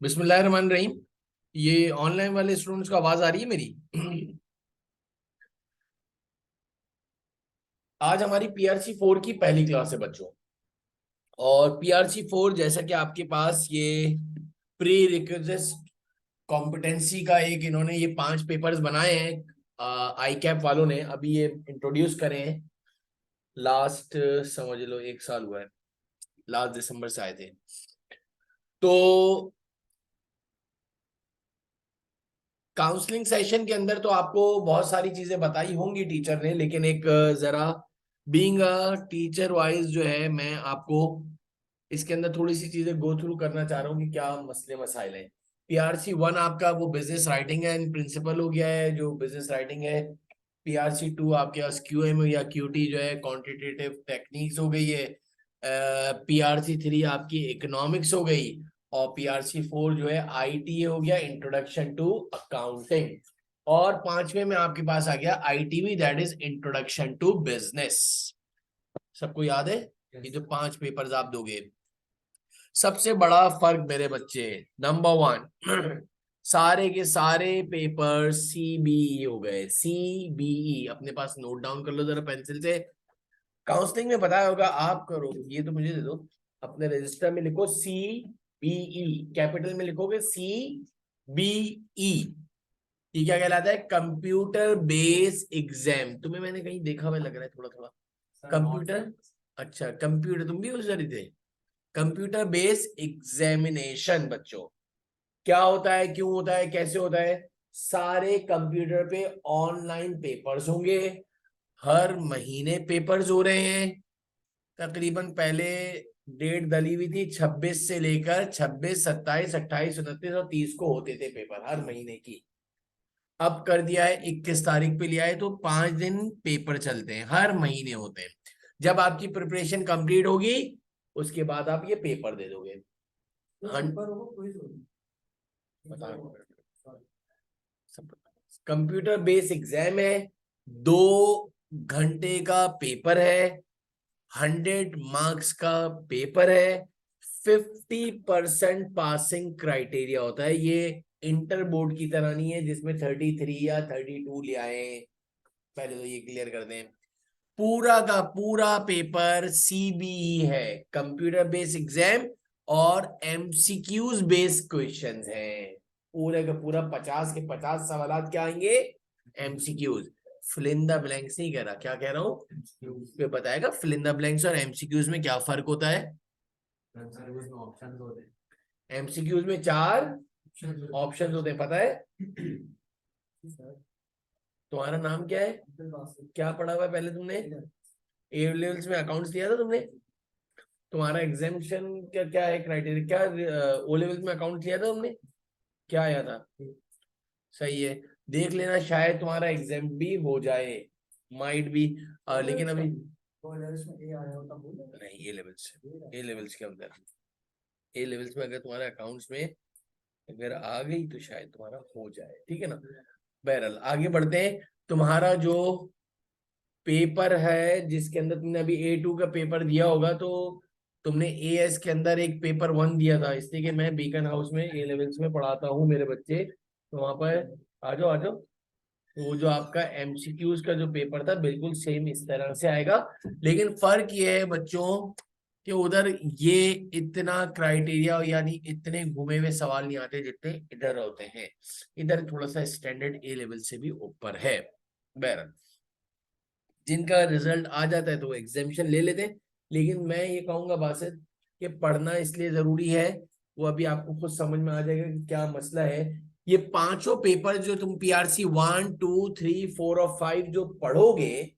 बिस्मिल्लाहिर्रहमानिर्रहीम। ये ऑनलाइन वाले स्टूडेंट्स को आवाज आ रही है मेरी? आज हमारी पीआरसी 4 की पहली क्लास है बच्चों। और पीआरसी 4 जैसा कि आपके पास ये प्री रिक्विजिट कॉम्पिटेंसी का एक इन्होंने ये 5 पेपर्स बनाए हैं। आई कैप वालों ने अभी ये इंट्रोड्यूस करे हैं। लास्ट समझ लो 1 साल हुआ है, लास्ट दिसंबर से आए थे। तो काउंसलिंग सेशन के अंदर तो आपको बहुत सारी चीजें बताई होंगी टीचर ने, लेकिन एक जरा बीइंग अ टीचर वाइज जो है मैं आपको इसके अंदर थोड़ी सी चीजें गो थ्रू करना चाह रहा हूँ कि क्या मसले मसाइल हैं। पीआरसी 1 आपका वो बिजनेस राइटिंग है इन प्रिंसिपल हो गया है, जो बिजनेस राइटिंग है। पीआरसी 2 आपके पास क्यूएम या क्यूटी जो है क्वांटिटेटिव टेक्निक्स हो गई है। पीआरसी 3 आपकी इकोनॉमिक्स हो गई। और पीआरसी 4 जो है आईटी हो गया, इंट्रोडक्शन टू अकाउंटिंग। और पांचवे में आपके पास आ गया ITB, that is introduction to business. सबको याद है? ये जो 5 पेपर्स आप दोगे, सबसे बड़ा फर्क मेरे बच्चे, नंबर 1 सारे के सारे पेपर सीबीई हो गए। सीबीई अपने पास नोट डाउन कर लो जरा पेंसिल से। काउंसलिंग में बताया होगा, आप करो ये तो मुझे दे दो। अपने रजिस्टर में लिखो सी बीई, कैपिटल में लिखोगे सी बीई। ये क्या कहलाता है? Computer base exam. तुम्हें मैंने कहीं देखा हुआ लग रहा है थोड़ा थोड़ा कंप्यूटर। अच्छा, कंप्यूटर तुम भी उस थे। कंप्यूटर बेस एग्जामिनेशन बच्चों, क्या होता है, क्यों होता है, कैसे होता है? सारे कंप्यूटर पे ऑनलाइन पेपर्स होंगे। हर महीने पेपर्स हो रहे हैं। तकरीबन पहले डेट डली हुई थी 26 से लेकर 26, 27, 28, 29 और 30 को होते थे पेपर हर महीने की। अब कर दिया है 21 तारीख पे लिया है, तो 5 दिन पेपर चलते हैं, हर महीने होते हैं। जब आपकी प्रिपरेशन कंप्लीट होगी उसके बाद आप ये पेपर दे दोगे। कंप्यूटर बेस एग्जाम है, 2 घंटे का पेपर है, 100 मार्क्स का पेपर है। 50% पासिंग क्राइटेरिया होता है। ये इंटर बोर्ड की तरह नहीं है जिसमें 33 या 32 ले आए। पहले तो ये क्लियर कर दें, पूरा का पूरा पेपर सीबीई है, कंप्यूटर बेस्ड एग्जाम। और एमसीक्यूज बेस्ड क्वेश्चंस हैं। पूरे का पूरा 50 के 50 सवाल क्या आएंगे? एमसीक्यूज। फिलिंदा ब्लैंक्स नहीं कह रहा, क्या कह रहा हूँ ये बताएगा। फिलिंदा ब्लैंक्स और एमसीक्यूज में क्या फर्क होता है? एमसीक्यूज में 4 ऑप्शन होते हैं, पता है? तुम्हारा नाम क्या है? क्या पढ़ा हुआ है पहले तुमने? ए लेवल्स में अकाउंट्स दिया था तुमने? तुम्हारा एग्जामिशन क्या क्या है, क्राइटेरिया क्या? ओ लेवल्स में अकाउंट लिया था तुमने? क्या आया था? सही है। देख लेना, शायद तुम्हारा एग्जाम भी हो जाए, माइट भी। लेकिन अभी नहीं। ए लेवल्स के अंदर, ए लेवल्स में अगर तुम्हारे अकाउंट्स में अगर आ गई तो शायद तुम्हारा हो जाए, ठीक है ना। बहरहाल आगे बढ़ते हैं। तुम्हारा जो पेपर है जिसके अंदर तुमने अभी A2 का पेपर दिया होगा, तो तुमने एएस के अंदर एक पेपर 1 दिया था, इसलिए कि मैं बीकन हाउस में ए लेवल्स में पढ़ाता हूँ मेरे बच्चे, तो वहां पर आ जाओ आ जाओ। तो वो जो आपका एमसीक्यूज का जो पेपर था बिल्कुल सेम इस तरह से आएगा। लेकिन फर्क ये है बच्चों कि उधर ये इतना क्राइटेरिया यानी इतने घूमे हुए सवाल नहीं आते जितने इधर होते हैं। इधर थोड़ा सा स्टैंडर्ड ए लेवल से भी ऊपर है। बहरहाल जिनका रिजल्ट आ जाता है तो वो एग्जामिशन ले लेते हैं। लेकिन मैं ये कहूंगा बासित कि पढ़ना इसलिए जरूरी है, वो अभी आपको खुद समझ में आ जाएगा कि क्या मसला है। ये पांचों पेपर जो तुम पीआरसी 1, 2, 3, 4 और 5 जो पढ़ोगे,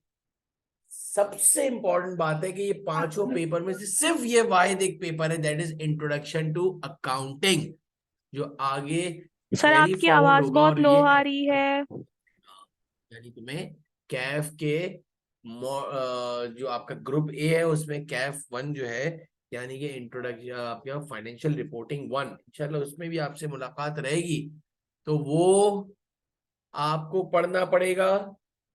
सबसे इंपॉर्टेंट बात है कि ये पांचों पेपर में से सिर्फ ये वाहिद एक पेपर है, that is introduction to accounting, जो आगे सर कैरी आपकी फॉरवर्ड आवाज होगा। बहुत और लो ये आ रही है। यानी तुम्हें कैफ के जो आपका ग्रुप ए है उसमें कैफ 1 जो है, यानी कि इंट्रोडक्शन आपके फाइनेंशियल रिपोर्टिंग 1, इंशाल्लाह उसमें भी आपसे मुलाकात रहेगी। तो वो आपको पढ़ना पड़ेगा।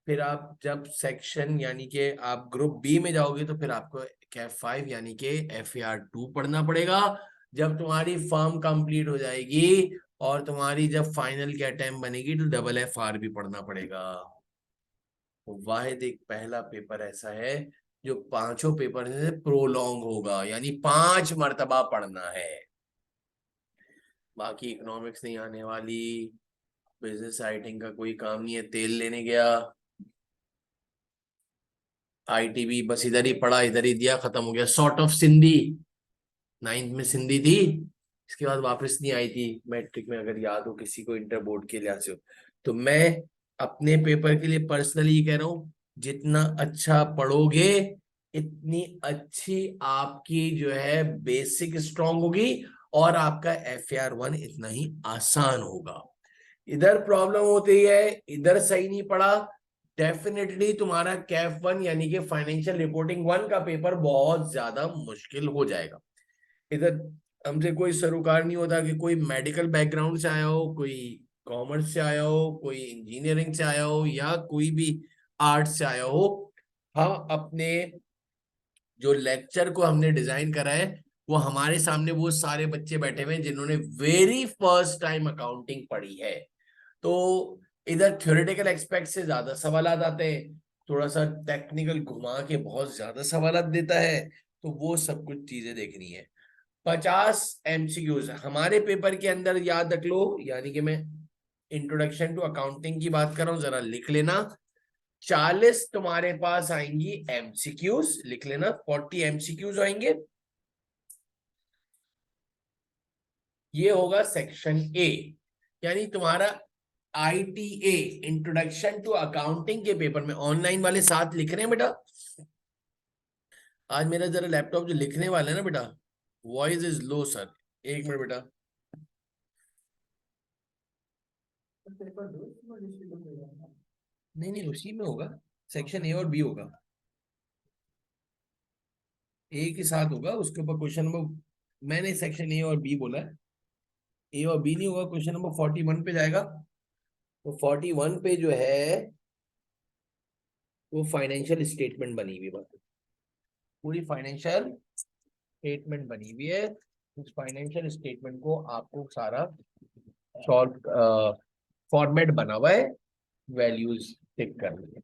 फिर आप जब सेक्शन यानी कि आप ग्रुप बी में जाओगे तो फिर आपको कैफ 5 यानी कि FAR 2 पढ़ना पड़ेगा। जब तुम्हारी फर्म कंप्लीट हो जाएगी और तुम्हारी जब फाइनल की अटेम्प्ट बनेगी तो डबल एफ आर भी पढ़ना पड़ेगा। वाहिद एक पहला पेपर ऐसा है जो पांचों पेपर से प्रोलॉन्ग होगा, यानी 5 मरतबा पढ़ना है। बाकी इकोनॉमिक्स नहीं आने वाली, बिजनेस राइटिंग का कोई काम नहीं है, तेल लेने गया। आईटीबी बस इधर ही पढ़ा, इधर ही दिया, खत्म हो गया। सॉर्ट ऑफ सिंधी, 9th में सिंधी थी, इसके बाद वापस नहीं आई थी मैट्रिक में, अगर याद हो किसी को इंटर बोर्ड के लिहाज से। तो मैं अपने पेपर के लिए पर्सनली कह रहा हूं, जितना अच्छा पढ़ोगे इतनी अच्छी आपकी जो है बेसिक स्ट्रांग होगी, और आपका FAR 1 इतना ही आसान होगा। इधर प्रॉब्लम होती है, इधर सही नहीं पड़ा, डेफिनेटली तुम्हारा कैफ 1 यानी कि फाइनेंशियल रिपोर्टिंग 1 का पेपर बहुत ज्यादा मुश्किल हो जाएगा। इधर हमसे कोई सरोकार नहीं होता कि कोई मेडिकल बैकग्राउंड से आया हो, कोई कॉमर्स से आया हो, कोई इंजीनियरिंग से आया हो, या कोई भी आर्ट से आया हो। हाँ, अपने जो लेक्चर को हमने डिजाइन करा है, वो हमारे सामने वो सारे बच्चे बैठे हुए हैं जिन्होंने वेरी फर्स्ट टाइम अकाउंटिंग पढ़ी है। तो इधर थ्योरेटिकल एस्पेक्ट से ज्यादा सवालात आते हैं, थोड़ा सा टेक्निकल घुमा के बहुत ज्यादा सवालात देता है, तो वो सब कुछ चीजें देखनी है। 50 MCQs हमारे पेपर के अंदर याद रख लो, यानी कि मैं इंट्रोडक्शन टू अकाउंटिंग की बात कर रहा हूं, जरा लिख लेना। 40 तुम्हारे पास आएंगी MCQs, लिख लेना 40 MCQs आएंगे। ये होगा सेक्शन ए, यानी तुम्हारा ITA इंट्रोडक्शन टू अकाउंटिंग के पेपर में। ऑनलाइन वाले साथ लिख रहे हैं बेटा? आज मेरा जरा लैपटॉप जो लिखने वाला है ना बेटा, voice is low sir, 1 minute बेटा। नहीं नहीं, उसी में होगा, सेक्शन ए और बी होगा, एक ही साथ होगा, उसके ऊपर क्वेश्चन नंबर, मैंने सेक्शन ए और बी बोला है, ए और बी नहीं होगा। क्वेश्चन नंबर 41 पे जाएगा, तो 41 पे जो है वो फाइनेंशियल स्टेटमेंट बनी हुई बात, पूरी फाइनेंशियल स्टेटमेंट बनी हुई है। उस फाइनेंशियल स्टेटमेंट को आपको सारा शॉर्ट फॉर्मेट बना हुआ है, वैल्यूज टिक करनी है।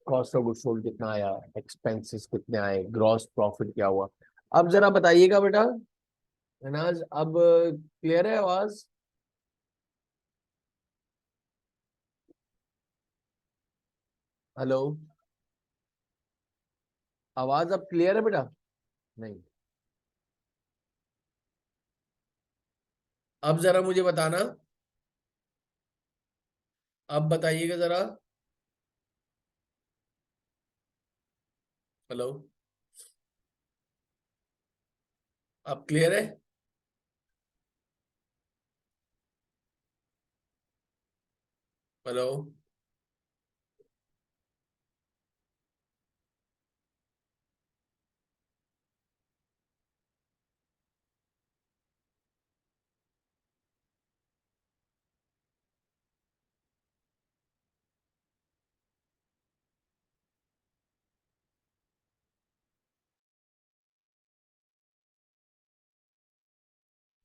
कॉस्ट ऑफ गुड्स सोल्ड कितना आया, एक्सपेंसेस कितने आए, ग्रॉस प्रॉफिट क्या हुआ। अब जरा बताइएगा बेटा अनाज, अब क्लियर है आवाज? हेलो, आवाज अब क्लियर है बेटा? नहीं, अब जरा मुझे बताना, अब बताइएगा जरा। हेलो, अब क्लियर है? हेलो,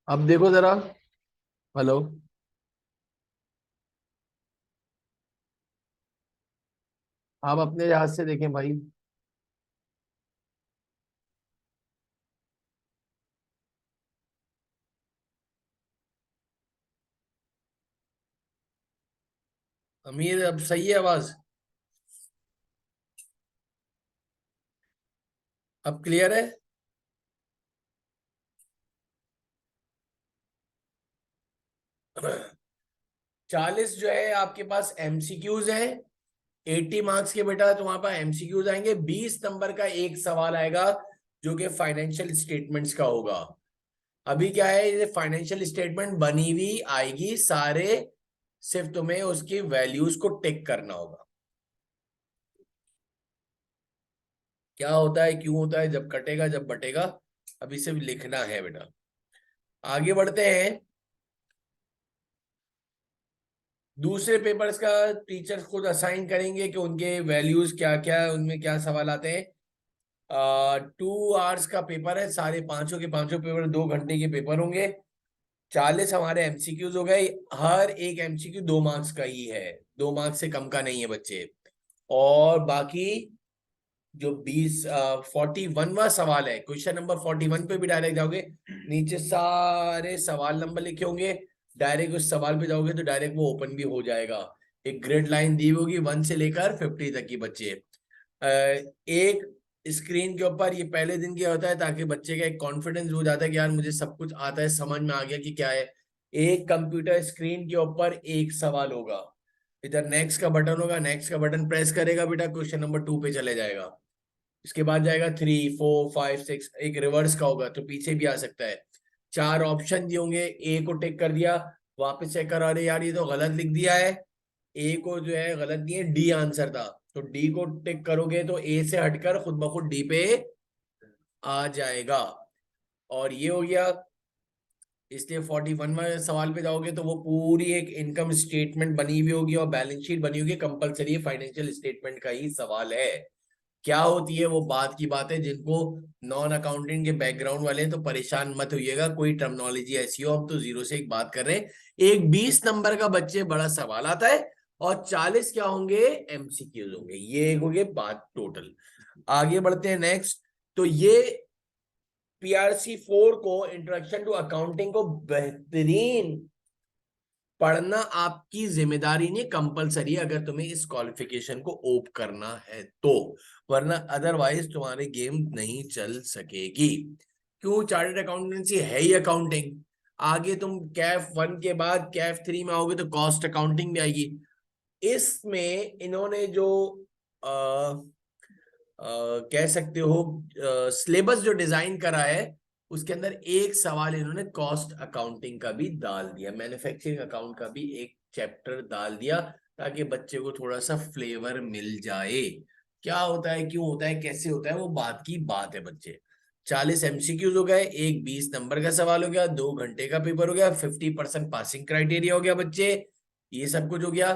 अब देखो जरा। हेलो, आप अपने लिहाज से देखें भाई। अमीर, अब सही है आवाज? अब क्लियर है? 40 जो है आपके पास MCQs है, 80 मार्क्स के बेटा तुम्हारे पास MCQs आएंगे। 20 नंबर का एक सवाल आएगा जो कि फाइनेंशियल स्टेटमेंट्स का होगा। अभी क्या है, ये फाइनेंशियल स्टेटमेंट बनी हुई आएगी सारे, सिर्फ तुम्हें उसकी वैल्यूज को टिक करना होगा। क्या होता है, क्यों होता है, जब कटेगा जब बटेगा, अभी सिर्फ लिखना है बेटा। आगे बढ़ते हैं। दूसरे पेपर्स का टीचर्स खुद असाइन करेंगे कि उनके वैल्यूज क्या क्या है, उनमें क्या सवाल आते हैं। 2 आवर्स का पेपर है, सारे पांचों के पांचों पेपर 2 घंटे के पेपर होंगे। 40 हमारे एमसीक्यूज हो गए, हर एक एमसीक्यू 2 मार्क्स का ही है, 2 मार्क्स से कम का नहीं है बच्चे। और बाकी जो 41वां सवाल है, क्वेश्चन नंबर 41 पे भी डायरेक्ट जाओगे, नीचे सारे सवाल नंबर लिखे होंगे, डायरेक्ट उस सवाल पे जाओगे तो डायरेक्ट वो ओपन भी हो जाएगा। एक ग्रिड लाइन दी होगी 1 से लेकर 50 तक की बच्चे। एक स्क्रीन के ऊपर, ये पहले दिन क्या होता है ताकि बच्चे का एक कॉन्फिडेंस हो जाता है कि यार मुझे सब कुछ आता है, समझ में आ गया कि क्या है। एक कंप्यूटर स्क्रीन के ऊपर एक सवाल होगा, इधर नेक्स्ट का बटन होगा, नेक्स्ट का बटन प्रेस करेगा बेटा, क्वेश्चन नंबर 2 पे चले जाएगा। इसके बाद जाएगा 3, 4, 5, 6, एक रिवर्स का होगा तो पीछे भी आ सकता है। 4 ऑप्शन दिए होंगे, ए को टिक कर दिया, वापस चेक करा, अरे यार ये तो गलत लिख दिया है, ए को जो है गलत नहीं है, डी आंसर था, तो डी को टिक करोगे तो ए से हटकर खुद ब खुद डी पे आ जाएगा। और ये हो गया। इसलिए 41वां सवाल पे जाओगे तो वो पूरी एक इनकम स्टेटमेंट बनी हुई होगी और बैलेंस शीट बनी होगी, कंपलसरी फाइनेंशियल स्टेटमेंट का ही सवाल है। क्या होती है वो बात की बात है, जिनको नॉन अकाउंटिंग के बैकग्राउंड वाले हैं तो परेशान मत होइएगा, कोई टर्मिनोलॉजी ऐसी हो, हम तो जीरो से एक बात कर रहे हैं। एक 20 नंबर का बच्चे बड़ा सवाल आता है और 40 क्या होंगे, एमसीक्यूज होंगे। ये हो गए बात टोटल। आगे बढ़ते हैं नेक्स्ट। तो ये PRC 4 को, इंट्रोडक्शन टू अकाउंटिंग को बेहतरीन पढ़ना आपकी जिम्मेदारी नहीं, कंपलसरी अगर तुम्हें इस क्वालिफिकेशन को ओप करना है तो, वरना अदरवाइज तुम्हारी गेम नहीं चल सकेगी। क्यों? चार्टर्ड अकाउंटेंसी है ही अकाउंटिंग। आगे तुम कैफ 1 के बाद कैफ 3 में आओगे तो कॉस्ट अकाउंटिंग भी आएगी। इसमें इन्होंने जो कह सकते हो सिलेबस जो डिजाइन करा है, उसके अंदर एक सवाल इन्होंने कॉस्ट अकाउंटिंग का भी डाल दिया, मैन्युफैक्चरिंग अकाउंट का भी एक चैप्टर डाल दिया, ताकि बच्चे को थोड़ा सा फ्लेवर मिल जाए। क्या होता है, क्यों होता है, कैसे होता है, वो बात की बात है बच्चे। 40 एमसीक्यूज हो गए, एक 20 नंबर का सवाल हो गया, 2 घंटे का पेपर हो गया, 50% पासिंग क्राइटेरिया हो गया बच्चे, ये सब कुछ हो गया।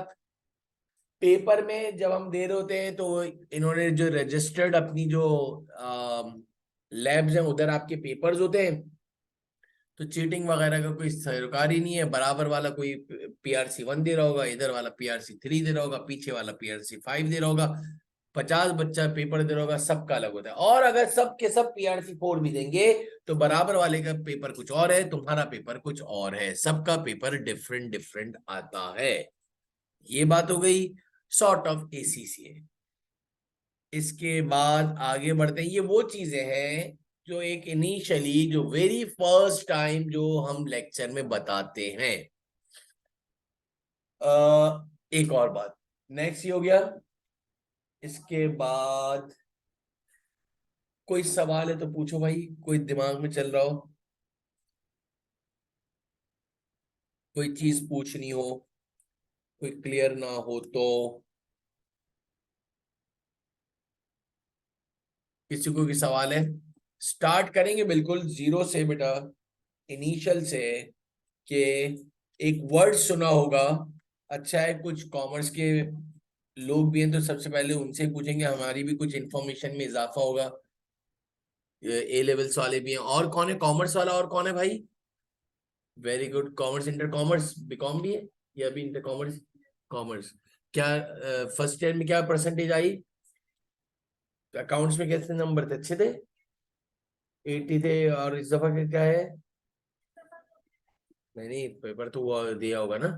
पेपर में जब हम दे रहे होते हैं तो इन्होंने जो रजिस्टर्ड अपनी जो लैब्स हैं उधर आपके पेपर्स होते हैं, तो चीटिंग वगैरह का कोई सरकार ही नहीं है। बराबर वाला कोई PRC 1 दे रहा होगा, इधर वाला PRC 3 दे रहा होगा, पीछे वाला PRC 5 दे रहा होगा, 50 बच्चा पेपर दे रहा होगा, सबका अलग होता है। और अगर सब के सब PRC 4 भी देंगे तो बराबर वाले का पेपर कुछ और है, तुम्हारा पेपर कुछ और है, सबका पेपर डिफरेंट डिफरेंट आता है। ये बात हो गई सॉर्ट ऑफ ACCA। इसके बाद आगे बढ़ते हैं, ये वो चीजें हैं जो एक इनिशियली, जो वेरी फर्स्ट टाइम जो हम लेक्चर में बताते हैं। एक और बात, नेक्स्ट ये हो गया। इसके बाद कोई सवाल है तो पूछो भाई, कोई दिमाग में चल रहा हो, कोई चीज पूछनी हो, कोई क्लियर ना हो तो। किसी को भी सवाल है? स्टार्ट करेंगे बिल्कुल जीरो से बेटा, इनिशियल से। कि एक वर्ड सुना होगा, अच्छा है कुछ कॉमर्स के लोग भी हैं तो सबसे पहले उनसे पूछेंगे, हमारी भी कुछ इंफॉर्मेशन में इजाफा होगा। A लेवल्स वाले भी हैं, और कौन है कॉमर्स वाला, और कौन है भाई? Very good, commerce, inter commerce, BCom भी है या भी इंटर कॉमर्स? कॉमर्स। क्या फर्स्ट ईयर में क्या परसेंटेज आई? अकाउंट्स में कैसे नंबर थे, अच्छे थे? 80 थे। और इस दफा क्या है? नहीं नहीं, पेपर तो वो दिया होगा ना,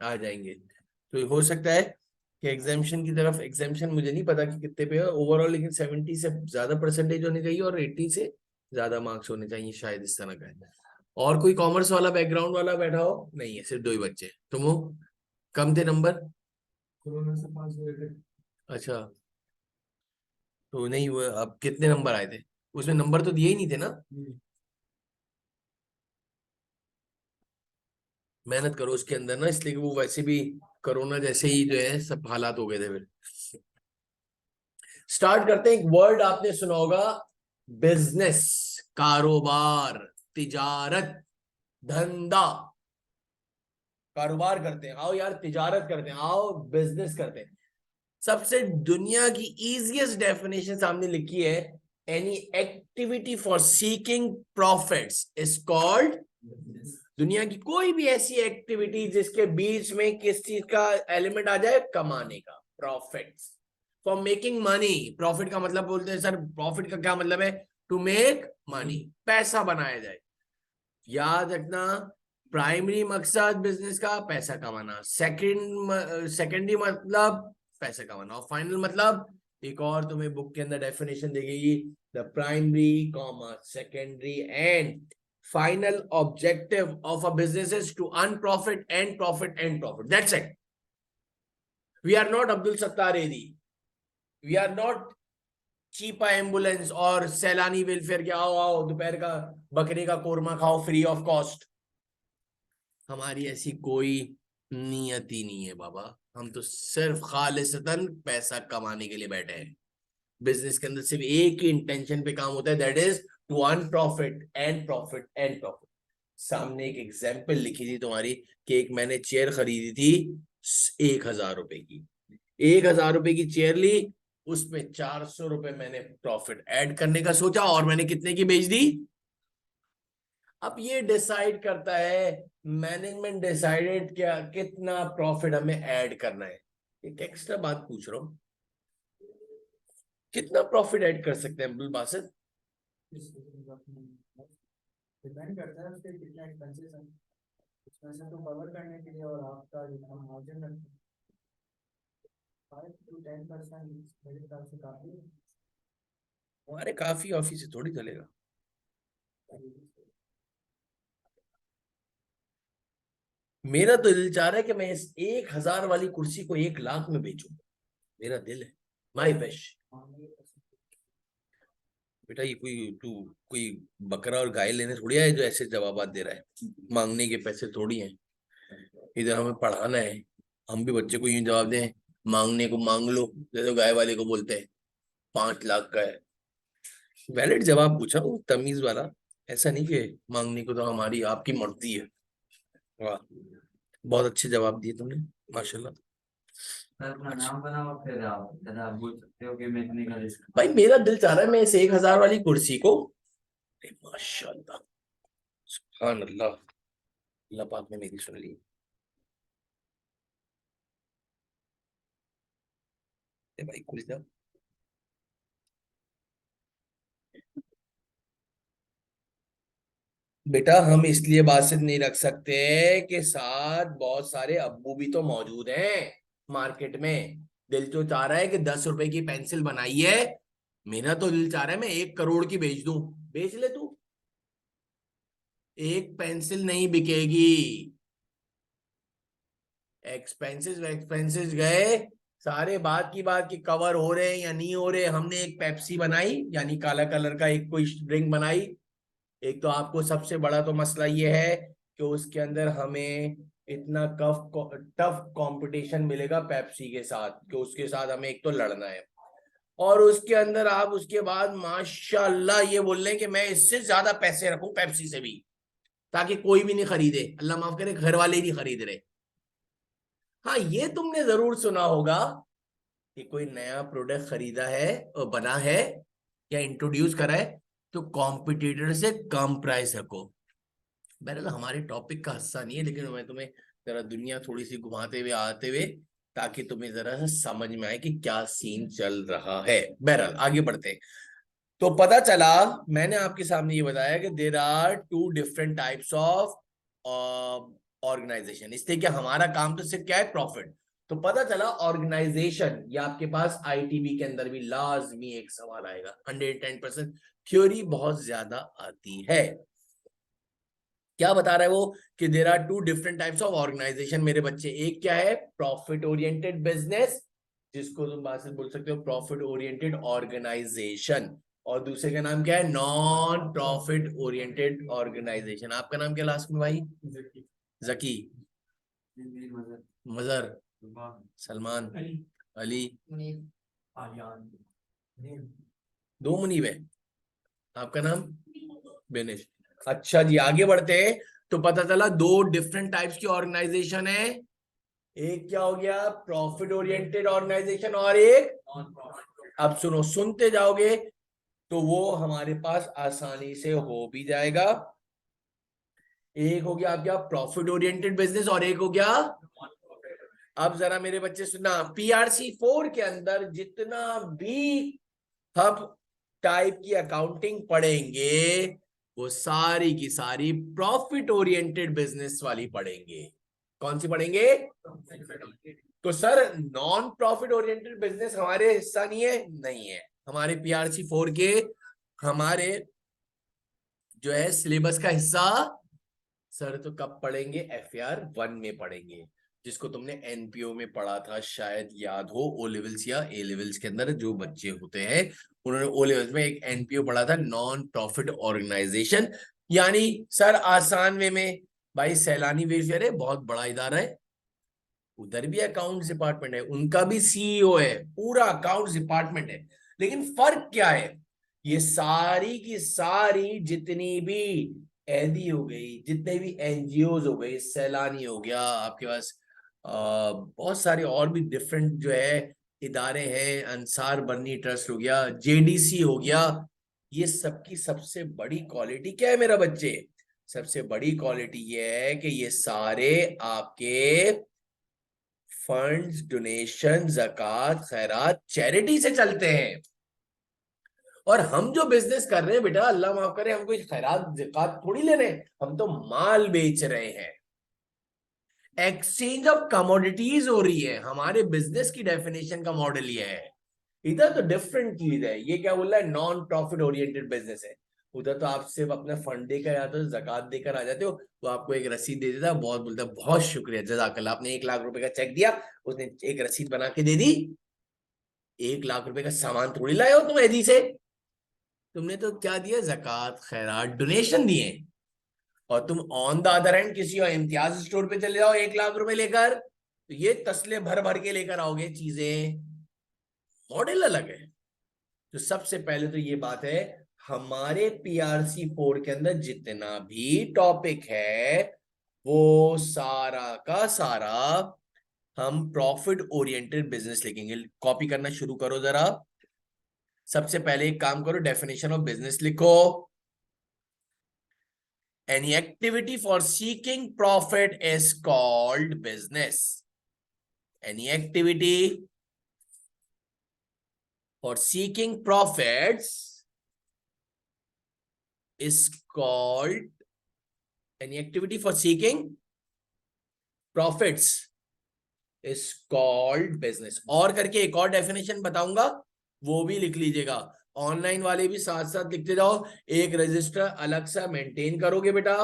आ जाएंगे। तो हो सकता है कि एग्जामिशन की तरफ, एग्जामिशन मुझे नहीं पता कि कितने पे है ओवरऑल, लेकिन 70 से ज्यादा परसेंटेज होनी चाहिए और 80 से ज्यादा मार्क्स होने चाहिए, शायद इस तरह का है। और कोई कॉमर्स वाला बैकग्राउंड वाला बैठा हो? नहीं है, सिर्फ 2 ही बच्चे। तुम हो? कम थे नंबर? कोरोना से पास हुए थे। अच्छा, तो नहीं हुआ, अब कितने नंबर आए थे? उसमें नंबर तो दिए ही नहीं थे ना। मेहनत करो उसके अंदर ना, इसलिए कि वो वैसे भी कोरोना जैसे ही जो है सब हालात हो गए थे फिर। स्टार्ट करते हैं। एक वर्ड आपने सुना होगा, बिजनेस, कारोबार, तिजारत, धंधा। कारोबार करते हैं, आओ यार, तिजारत करते हैं, आओ बिजनेस करते हैं। सबसे दुनिया की इजीएस्ट डेफिनेशन सामने लिखी है, any activity for seeking profits is called, दुनिया की कोई भी ऐसी एक्टिविटी जिसके बीच में किस चीज का एलिमेंट आ जाए, कमाने का, profits, for making money. Profit का मतलब बोलते हैं सर, प्रॉफिट का क्या मतलब है, टू मेक मनी, पैसा बनाया जाए। याद रखना, प्राइमरी मकसद बिजनेस का पैसा कमाना, सेकेंडरी मतलब पैसा कमाना, और फाइनल मतलब एक और तुम्हें बुक के अंदर डेफिनेशन देगी, the primary comma secondary and final objective of a business is to earn profit and profit and profit, that's it. We are not Abdul Sattar Edhi, we are not Chhipa ambulance और सैलानी वेलफेयर के आओ आओ दोपहर का बकरे का कोरमा खाओ फ्री ऑफ कॉस्ट। हमारी ऐसी कोई नियति नहीं है बाबा, हम तो सिर्फ खालिसतन पैसा कमाने के लिए बैठे हैं। बिजनेस के अंदर सिर्फ एक ही इंटेंशन पे काम होता है, that is to earn profit and profit and profit. सामने एक एग्जांपल लिखी थी तुम्हारी कि एक मैंने चेयर खरीदी थी 1,000 रुपए की, 1,000 रुपए की चेयर ली, उसमें 400 रुपए मैंने प्रॉफिट ऐड करने का सोचा और मैंने कितने की बेच दी। अब ये डिसाइड करता है मैनेजमेंट, डिसाइडेड क्या कितना प्रॉफिट हमें ऐड करना है। एक एक्स्ट्रा बात पूछ रहा हूं, कितना प्रॉफिट ऐड कर सकते हैं अब्दुल बासित? डिपेंड करता है उसके कितने एक्सपेंसेस हैं उसमें से, तो कवर करने के लिए और आपका जितना मार्जिन रखते हैं 5 to 10% मेरे हिसाब से काफी है। हमारे काफी ऑफिस से थोड़ी चलेगा। मेरा तो दिल चाह रहा है कि मैं इस 1,000 वाली कुर्सी को 1 लाख में बेचूं, मेरा दिल है, माई विश। बेटा ये कोई बकरा और गाय लेने थोड़ी आए जो ऐसे जवाब दे रहा है, मांगने के पैसे थोड़ी हैं, इधर हमें पढ़ाना है। हम भी बच्चे को यूं जवाब दें, मांगने को मांग लो, जैसे गाय वाले को बोलते हैं 5 लाख का है। वैलिड जवाब पूछा हूँ, तमीज वाला, ऐसा नहीं कि मांगने को तो हमारी आपकी मर्जी है। वाह, बहुत अच्छे जवाब दिए तुमने, माशाल्लाह। सर अपना नाम बनाओ फिर आप बोल सकते हो कि मैं इतने का रिस्क। भाई मेरा दिल चाह रहा है मैं इस 1,000 वाली कुर्सी को, माशाल्लाह, सुभान अल्लाह, अल्लाह पाक ने मेरी सुन ली। भाई खुल जा। बेटा हम इसलिए बासित नहीं रख सकते कि साथ बहुत सारे अब्बू भी तो मौजूद हैं मार्केट में। दिल तो चाह रहा है कि 10 रुपए की पेंसिल बनाई है, मेरा तो दिल चाह रहा है मैं 1 करोड़ की बेच दूं, बेच ले तू, एक पेंसिल नहीं बिकेगी। एक्सपेंसेस एक्सपेंसेस गए सारे, बात की बात की कवर हो रहे हैं या नहीं हो रहे। हमने एक पेप्सी बनाई यानी काला कलर का एक कोई ड्रिंक बनाई, एक तो आपको सबसे बड़ा तो मसला ये है कि उसके अंदर हमें इतना टफ कंपटीशन मिलेगा पेप्सी के साथ कि उसके साथ हमें एक तो लड़ना है, और उसके अंदर आप उसके बाद माशाल्लाह ये बोल रहे हैं कि मैं इससे ज्यादा पैसे रखूं पेप्सी से भी, ताकि कोई भी नहीं खरीदे, अल्लाह माफ करे घर वाले ही नहीं खरीद रहे। हाँ ये तुमने जरूर सुना होगा कि कोई नया प्रोडक्ट खरीदा है और बना है या इंट्रोड्यूस करा है तो कॉम्पिटिटर से कम प्राइस रखो। बहरहाल हमारे टॉपिक का हिस्सा नहीं है, लेकिन मैं तुम्हें जरा दुनिया थोड़ी सी घुमाते हुए आते हुए, ताकि तुम्हें जरा सा समझ में आए कि क्या सीन चल रहा है। बहरहाल आगे बढ़ते हैं। तो पता चला, मैंने आपके सामने ये बताया कि there are 2 different types of organisation, इसलिए कि हमारा काम तो सिर्फ क्या है, प्रॉफिट। तो पता चला ऑर्गेनाइजेशन, या आपके पास आईटीबी के अंदर भी लाजमी एक सवाल आएगा, 110% थ्योरी बहुत ज्यादा आती है। क्या बता रहा है वो कि there are 2 different types of organisation मेरे बच्चे। एक क्या है, प्रॉफिट ओरिएंटेड बिजनेस, जिसको तुम बात से बोल सकते हो प्रॉफिट ओरिएंटेड ऑर्गेनाइजेशन, और दूसरे का नाम क्या है, नॉन प्रॉफिट ओरिएंटेड ऑर्गेनाइजेशन। आपका नाम क्या लास्ट में भाई? जकी, मजर, सलमान, अली, दो मुनीब है। आपका नाम? बेनिश। अच्छा जी आगे बढ़ते हैं। तो पता चला 2 डिफरेंट टाइप्स की ऑर्गेनाइजेशन है, एक क्या हो गया, प्रॉफिट ओरिएंटेड ऑर्गेनाइजेशन, और एक, अब सुनो, सुनते जाओगे तो वो हमारे पास आसानी से हो भी जाएगा। एक हो गया आपका प्रॉफिट ओरिएंटेड बिजनेस, और एक हो गया, अब जरा मेरे बच्चे सुनना, PRC 4 के अंदर जितना भी हम टाइप की अकाउंटिंग पढ़ेंगे वो सारी की सारी प्रॉफिट ओरिएंटेड बिजनेस वाली पढ़ेंगे। कौन सी पढ़ेंगे? तो sir non profit oriented business हमारे हिस्सा नहीं है, नहीं है हमारे PRC 4 के, हमारे जो है सिलेबस का हिस्सा। सर तो कब पढ़ेंगे? FAR 1 में पढ़ेंगे, जिसको तुमने NPO में पढ़ा था, शायद याद हो, O लेवल्स या A लेवल्स के अंदर जो बच्चे होते हैं उन्होंने O लेवल्स में एक NPO पढ़ा था, नॉन प्रॉफिट ऑर्गेनाइजेशन। यानी सर आसान वे में, भाई सैलानी वेलफेयर है, बहुत बड़ा इदारा है, उधर भी अकाउंट्स डिपार्टमेंट है, उनका भी CEO है, पूरा अकाउंट्स डिपार्टमेंट है। लेकिन फर्क क्या है? ये सारी की सारी जितनी भी एदी हो गई, जितने भी NGOs हो गई, सैलानी हो गया आपके पास, बहुत सारे और भी डिफरेंट जो है इदारे हैं, अंसार बरनी ट्रस्ट हो गया, JDC हो गया, ये सबकी सबसे बड़ी क्वालिटी क्या है मेरा बच्चे? सबसे बड़ी क्वालिटी ये है कि ये सारे आपके फंड्स, डोनेशन, ज़कात, खैरात, चैरिटी से चलते हैं। और हम जो बिजनेस कर रहे हैं बेटा, अल्लाह माफ करे, हम कोई खैरात ज़कात थोड़ी ले रहे हैं, हम तो माल बेच रहे हैं, एक्सचेंज ऑफ कमोडिटीज हो रही है। हमारे बिजनेस की डेफिनेशन का मॉडल ये है। इधर तो डिफरेंट चीज है, ये क्या बोल रहा है, नॉन प्रॉफिट ओरिएंटेड बिजनेस है। उधर तो आप सिर्फ अपना फंड देकर आते हो, जकात देकर आ जाते हो, वो आपको एक रसीद दे देता है, बहुत बोलता है बहुत शुक्रिया जजाकल्ला, आपने 1 लाख रुपए का चेक दिया, उसने एक रसीद बना के दे दी। 1 लाख रुपए का सामान थोड़ी लाए हो तुम एदी से, तुमने तो क्या दिया, जकात, खैरात, डोनेशन दिए। और तुम ऑन द अदर हैंड किसी और इम्तियाज स्टोर पे चले जाओ 1 लाख रुपए लेकर, तो ये तसले भर भर के लेकर आओगे चीजें, मॉडल अलग है। तो सबसे पहले तो ये बात है, हमारे PRC 4 के अंदर जितना भी टॉपिक है वो सारा का सारा हम प्रॉफिट ओरिएंटेड बिजनेस लिखेंगे। कॉपी करना शुरू करो जरा। सबसे पहले एक काम करो, डेफिनेशन ऑफ बिजनेस लिखो। Any activity for seeking profit is called business. Any activity for seeking profits is called, any activity for seeking profits is called business। और करके एक और डेफिनेशन बताऊंगा, वो भी लिख लीजिएगा। ऑनलाइन वाले भी साथ साथ लिखते जाओ, एक रजिस्टर अलग सा मेंटेन करोगे बेटा,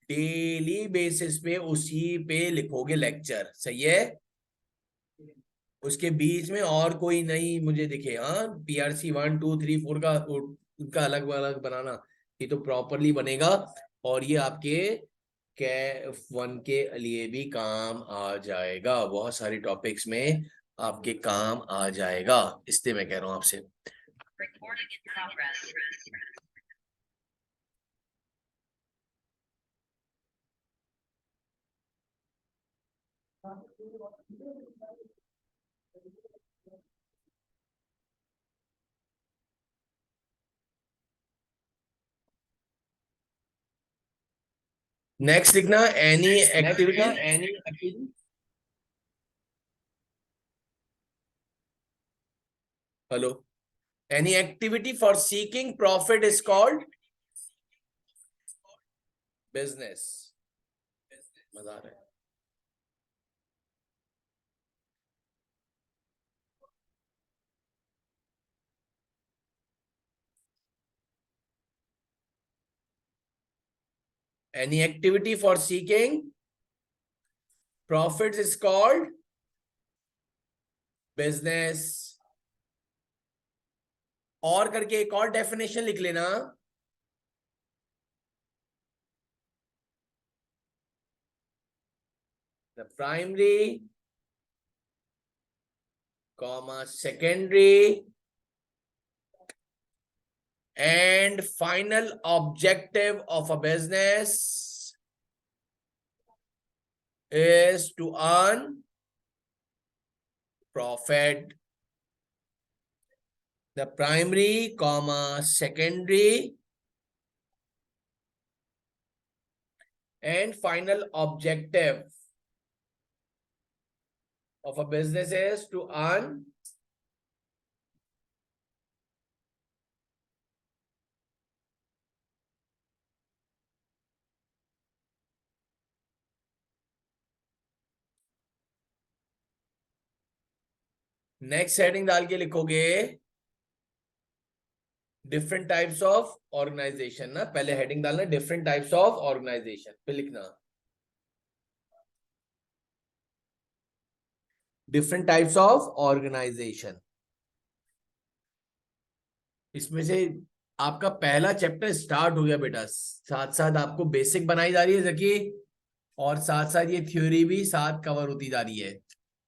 डेली बेसिस पे उसी पे लिखोगे लेक्चर, सही है? उसके बीच में और कोई नहीं मुझे दिखे, हाँ, PRC 1 2 3 4 का उनका अलग अलग बनाना, ये तो प्रॉपरली बनेगा। और ये आपके CAF 1 के लिए भी काम आ जाएगा, बहुत सारी टॉपिक्स में आपके काम आ जाएगा, इसलिए मैं कह रहा हूं आपसे। नेक्स्ट लिखना, any activity, hello, any activity for seeking profit is called business. मजा आ रहा है? Any activity for seeking profits is called business। और करके एक और डेफिनेशन लिख लेना, the primary comma secondary and final objective of a business is to earn profit, the primary comma secondary and final objective of a business is to earn next heading डाल के लिखोगे different types of organisation ना, पहले heading डालना different types of organisation, फिर लिखना different types of organisation. इसमें से आपका पहला चैप्टर स्टार्ट हो गया बेटा, साथ साथ आपको बेसिक बनाई जा रही है जबकि, और साथ साथ ये थ्योरी भी साथ कवर होती जा रही है,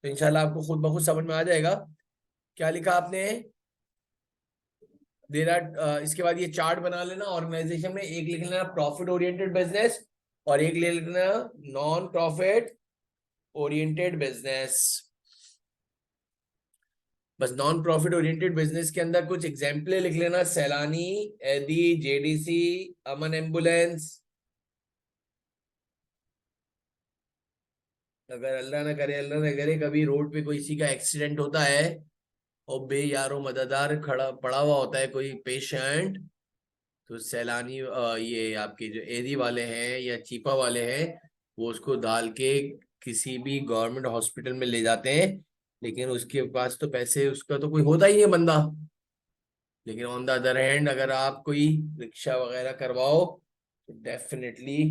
तो इंशाल्लाह आपको खुद ब खुद समझ में आ जाएगा। क्या लिखा आपने? देर आर, इसके बाद ये चार्ट बना लेना ऑर्गेनाइजेशन में, एक लिख लेना प्रॉफिट ओरिएंटेड बिजनेस और एक ले लेना नॉन प्रॉफिट ओरिएंटेड बिजनेस। बस नॉन प्रॉफिट ओरिएंटेड बिजनेस के अंदर कुछ एग्जाम्पल लिख लेना, सैलानी, एदी, जेडीसी, अमन एम्बुलेंस। अगर अल्लाह ना करे कभी रोड पे किसी का एक्सीडेंट होता है और बे यारो मददगार खड़ा पड़ा हुआ होता है कोई पेशेंट, तो सैलानी ये आपके जो एदी वाले हैं या चीपा वाले हैं वो उसको डाल के किसी भी गवर्नमेंट हॉस्पिटल में ले जाते हैं, लेकिन उसके पास तो पैसे उसका तो कोई होता ही नहीं है बंदा। लेकिन ऑन द अदर हैंड अगर आप कोई रिक्शा वगैरह करवाओ तो डेफिनेटली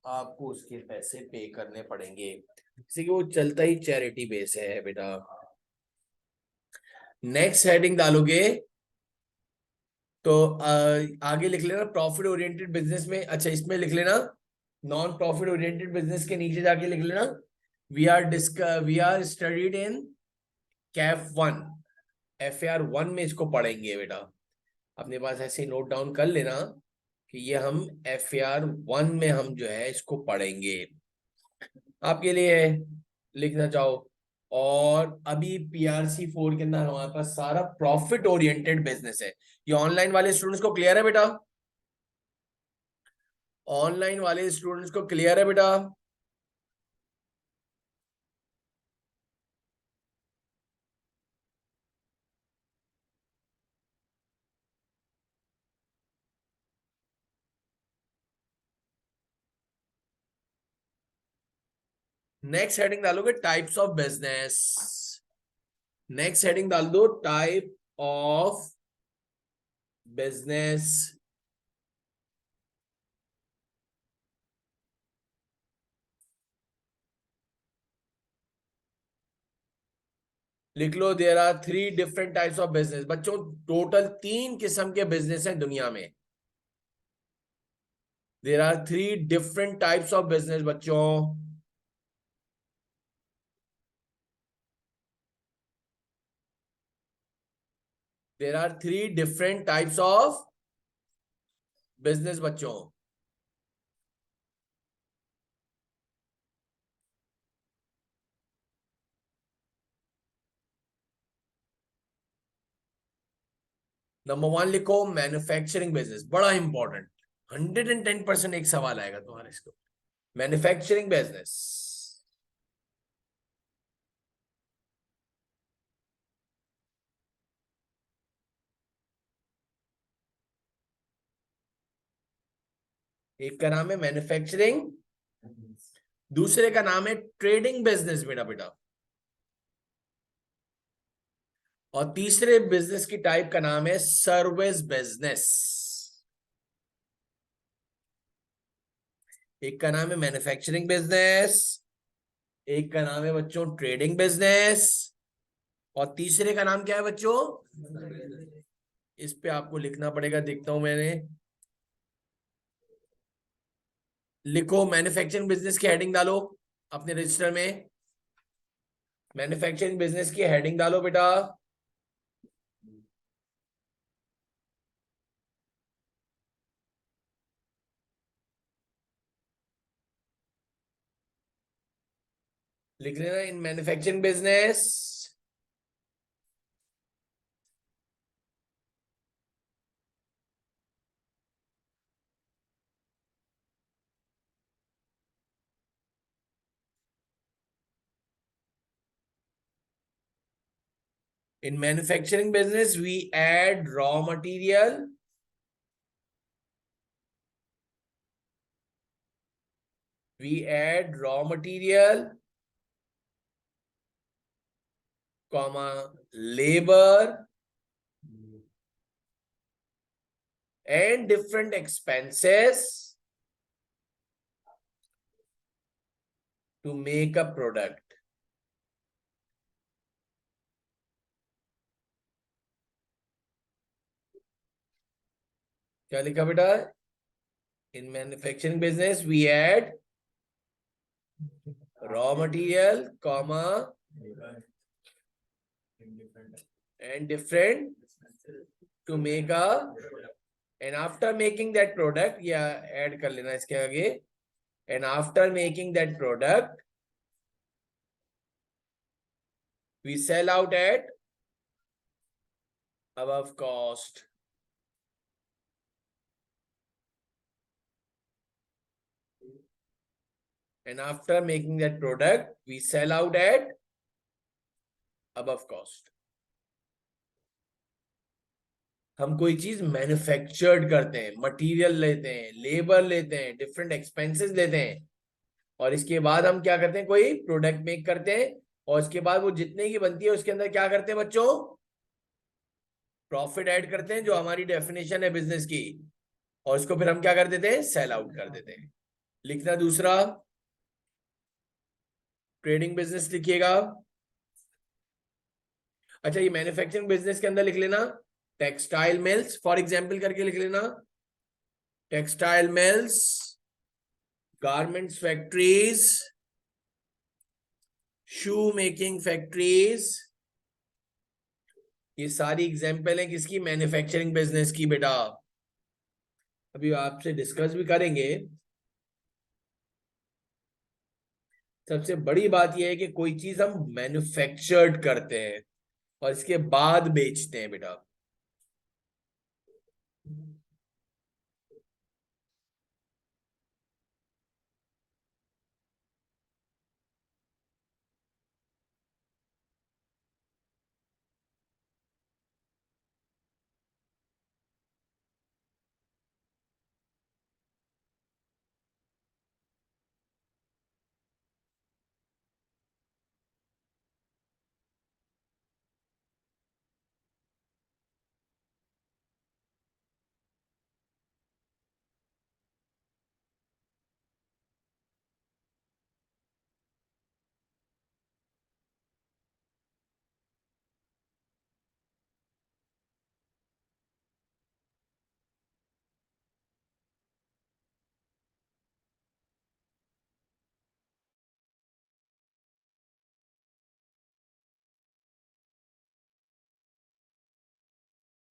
आपको उसके पैसे पे करने पड़ेंगे, जैसे कि वो चलता ही चैरिटी बेस है बेटा। नेक्स्ट हेडिंग डालोगे तो आगे लिख लेना प्रॉफिट ओरिएंटेड बिजनेस में, अच्छा इसमें लिख लेना नॉन प्रॉफिट ओरिएंटेड बिजनेस के नीचे जाके लिख लेना we are studied in CAF one, FAR 1 में इसको पढ़ेंगे बेटा। अपने पास ऐसे नोट डाउन कर लेना कि ये हम FAR 1 में हम जो है इसको पढ़ेंगे, आपके लिए लिखना चाहो। और अभी PRC 4 के अंदर हमारे पास सारा प्रॉफिट ओरिएंटेड बिजनेस है। ये ऑनलाइन वाले स्टूडेंट्स को क्लियर है बेटा? ऑनलाइन वाले स्टूडेंट्स को क्लियर है बेटा? नेक्स्ट हेडिंग डालोगे types of business, next heading डाल दो टाइप ऑफ बिजनेस। लिख लो there are 3 different types of business. बच्चों टोटल 3 किस्म के बिजनेस हैं दुनिया में। There are 3 different types of business बच्चों। There are 3 different types of business बच्चों। नंबर 1 लिखो मैन्युफैक्चरिंग बिजनेस, बड़ा इंपॉर्टेंट, 110% एक सवाल आएगा तुम्हारे इसको। मैन्युफैक्चरिंग बिजनेस, एक का नाम है मैन्युफैक्चरिंग, दूसरे का नाम है ट्रेडिंग बिजनेस बेटा बेटा, और तीसरे बिजनेस की टाइप का नाम है सर्विस बिजनेस। एक का नाम है मैन्युफैक्चरिंग बिजनेस, एक का नाम है बच्चों ट्रेडिंग बिजनेस, और तीसरे का नाम क्या है बच्चों? इस पे आपको लिखना पड़ेगा, देखता हूं मैंने। लिखो मैन्युफैक्चरिंग बिजनेस की हेडिंग डालो अपने रजिस्टर में, मैन्युफैक्चरिंग बिजनेस की हेडिंग डालो बेटा। लिख लेना इन manufacturing business In manufacturing business, we add raw material, comma, labor and different expenses to make a product. क्या लिखा बेटा? In manufacturing business, we add raw material, comma, and different to make a, and after making that product, या add कर लेना इसके आगे, and after making that product, we sell out at above cost. And after making that product, we sell out at above cost. हम कोई चीज manufactured करते हैं, मटेरियल लेते हैं, लेबर लेते हैं, डिफरेंट एक्सपेंसेस लेते हैं, और इसके बाद हम क्या करते हैं, कोई प्रोडक्ट मेक करते हैं, और इसके बाद वो जितने की बनती है उसके अंदर क्या करते हैं बच्चों? प्रॉफिट ऐड करते हैं, जो हमारी डेफिनेशन है बिजनेस की, और इसको फिर हम क्या कर देते हैं? सेल आउट कर देते हैं। लिखना दूसरा, ट्रेडिंग बिजनेस लिखिएगा। अच्छा, ये मैन्युफैक्चरिंग बिजनेस के अंदर लिख लेना टेक्सटाइल मिल्स, फॉर एग्जाम्पल करके लिख लेना टेक्सटाइल मिल्स, गारमेंट्स फैक्ट्रीज, शू मेकिंग फैक्ट्रीज। ये सारी एग्जाम्पल है किसकी? मैन्युफैक्चरिंग बिजनेस की बेटा। अभी आपसे डिस्कस भी करेंगे। सबसे बड़ी बात यह है कि कोई चीज हम मैन्युफैक्चर्ड करते हैं और इसके बाद बेचते हैं बेटा।